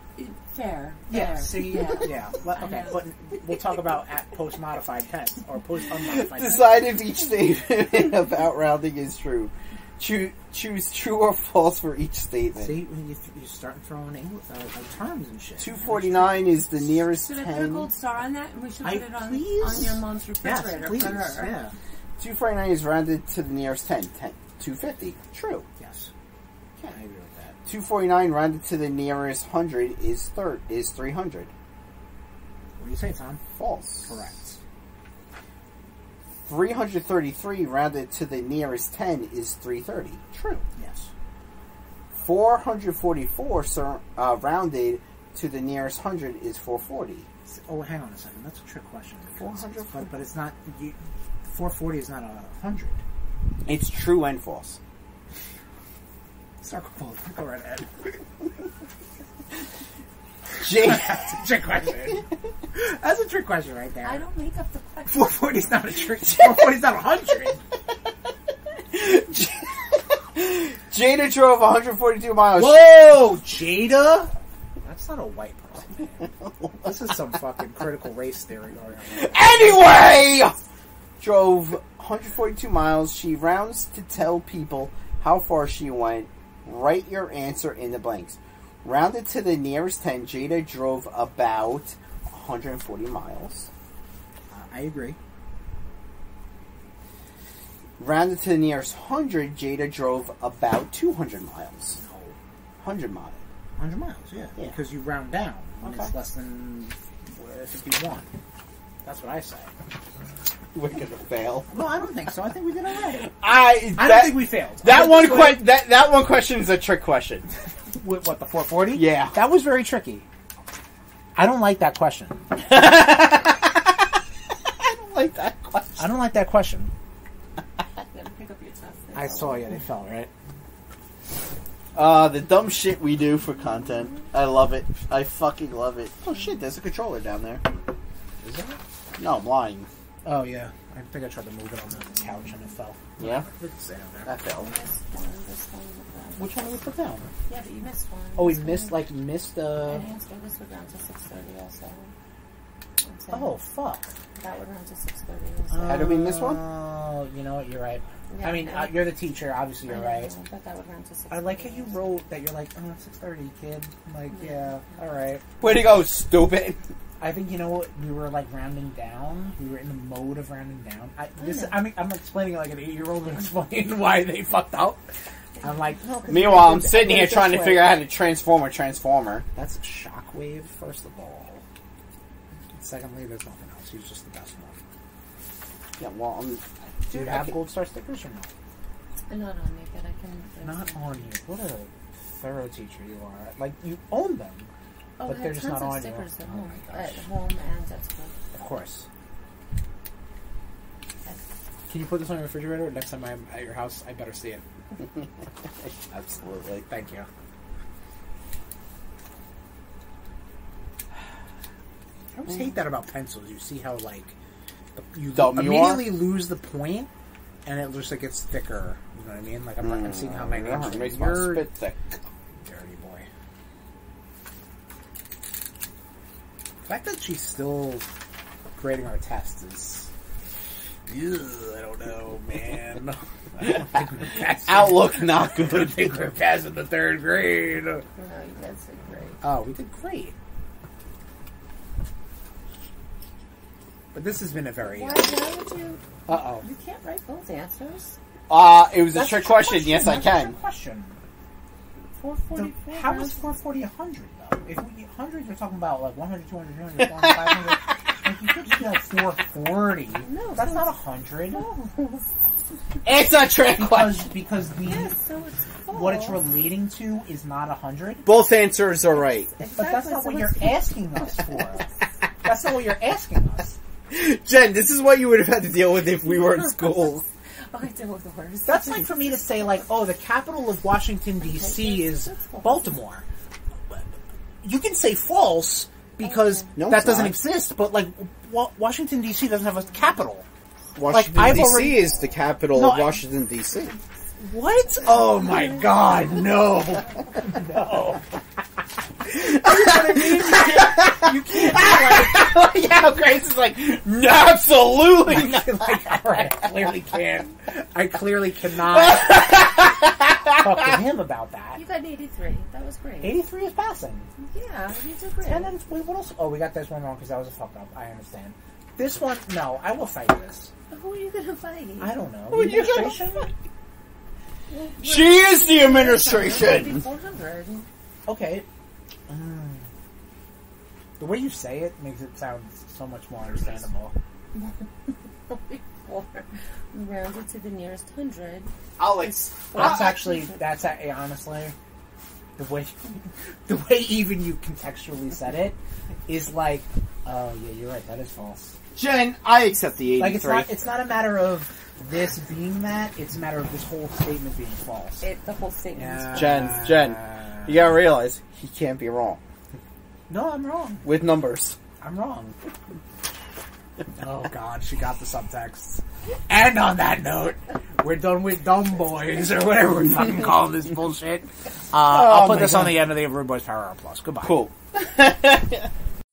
fair. Yeah, fair. see? Yeah. Well, okay, but we'll talk about at post-modified tests, or post-unmodified tests. decide if each statement about rounding is true. Choose true or false for each statement. See, when you start throwing English, terms and shit. 249 is the nearest Should I put a 10. gold star on that? And we should put it on please? your mom's Yes, refrigerator please. for her. Yeah. 249 is rounded to the nearest 10. 250. True. Yes. I agree with that. 249 rounded to the nearest 100 is 300. What do you say, Tom? False. Correct. 333 rounded to the nearest 10 is 330. True. Yes. 444 rounded to the nearest 100 is 440. Oh, hang on a second. That's a trick question. 400, but it's not. 440 is not 100. It's true and false. Circle. Go right ahead. That's a trick question. That's a trick question right there. I don't make up the question. 440 is not a trick. 440 is not 100. Jada drove 142 miles. Whoa, Jada? That's not a white person, man. This is some fucking critical race theory going on. Anyway! Drove 142 miles. She rounds to tell people how far she went. Write your answer in the blanks. Rounded to the nearest 10, Jada drove about 140 miles. I agree. Rounded to the nearest 100, Jada drove about 200 miles. No. 100 miles. 100 miles, yeah. Because you round down when Okay. it's less than 51. That's what I say. We're gonna fail. No, I don't think so. I think we did all right. I don't think we failed. That one question is a trick question. What, the 440? Yeah. That was very tricky. I don't like that question. I don't like that question. I don't like that question. You gotta pick up your test. I saw you. They fell, right? The dumb shit we do for content. I love it. I fucking love it. Oh shit, there's a controller down there. Is there? No, I'm lying. Oh, yeah. I think I tried to move it on the couch and it fell. Yeah? It's down there. That fell. You missed one. This one was down. Which one did we put down? Yeah, but you missed one. Oh, we This missed one. the... And answer this would round to 6:30 also. I'm saying Oh, fuck. that would round to 6:30 also. How did we miss one? Oh, you know what? You're right. Yeah, I mean, no. you're the teacher. Obviously, you're right. But that would round to 6:30. I like how you wrote that you're like, 6:30, kid. I'm like, yeah, all right. Way to go, stupid. I think, you know what, we were like rounding down. We were in the mode of rounding down. I'm explaining it like an 8-year-old and explaining why they fucked up. I'm like, no. Meanwhile, I'm sitting here trying to figure out how to transform a transformer. That's a shockwave, first of all. Secondly, there's nothing else. He's just the best one. Yeah, well, Do you have gold star stickers or no? Not on me, but I can. Not on you. What a thorough teacher you are. Like, you own them. Oh, But I they're have just tons not of on you. stickers at Oh home. my gosh. At home and at school. Of course. Can you put this on your refrigerator? Next time I'm at your house, I better see it. Absolutely. Thank you. I always hate that about pencils. You see how, like, you Dumb you immediately lose the point, and it looks like it's thicker. You know what I mean? Like, I'm seeing how my name's It makes my spit thick. dirty boy. The fact that she's still grading our tests is... Ew, I don't know, man. I don't think we're passing. Outlook not I good. don't think we're passing the 3rd grade. No, you guys did great. Oh, we did great. But this has been a very... Why would you? Uh-oh. You can't write both answers. It was a trick question. Yes, I That's a can. trick question. 444. How is 440 100, though? If we 100, you're talking about, like, 100, 200, 300, 400, 500. Like, you could just be like 440. No, That's so not it's- 100. It's a trick question. Because the... Yes, so it's false. What it's relating to is not 100. Both answers are right. But that's not so what you're it's asking us for. That's not what you're asking us. Jen, this is what you would have had to deal with if we were in school. Oh, I deal with the worst. That's like for me to say, like, oh, the capital of Washington, D.C. is Baltimore. You can say false because No, that it's doesn't not. exist, but, like, Washington, D.C. doesn't have a capital. Washington, I've D.C. already- is the capital No, of Washington, D.C. What? Oh, my God, no. No. You know what I mean? You can't be like... Yeah, Grace is like, no, absolutely not. Like, all right, I clearly can't. I clearly cannot talk to him about that. You got 83. That was great. 83 is passing. Yeah, you did great. 10 and wait, what else? Oh, we got this one wrong because that was a fuck up. I understand. This one, no, I will fight this. Who are you going to fight? I don't know. Who are you gonna Administration? She is the administration. 400. Okay. The way you say it makes it sound so much more understandable. 4. Rounded to the nearest 100. Alex. That's honestly, the way even you contextually said it is like Oh, yeah, you're right. That is false. Jen, I accept the 83. Like, it's not a matter of this being that. It's a matter of this whole statement being false. The whole statement is Jen, you gotta realize, he can't be wrong. No, I'm wrong. With numbers. I'm wrong. Oh, God, she got the subtext. And on that note, we're done with DUMBOYZ, or whatever we're fucking calling this bullshit. I'll put this on the end of the RudeBoyz Power Hour Plus. Goodbye. Cool.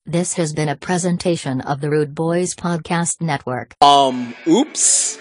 This has been a presentation of the RudeBoyz Podcast Network. Oops.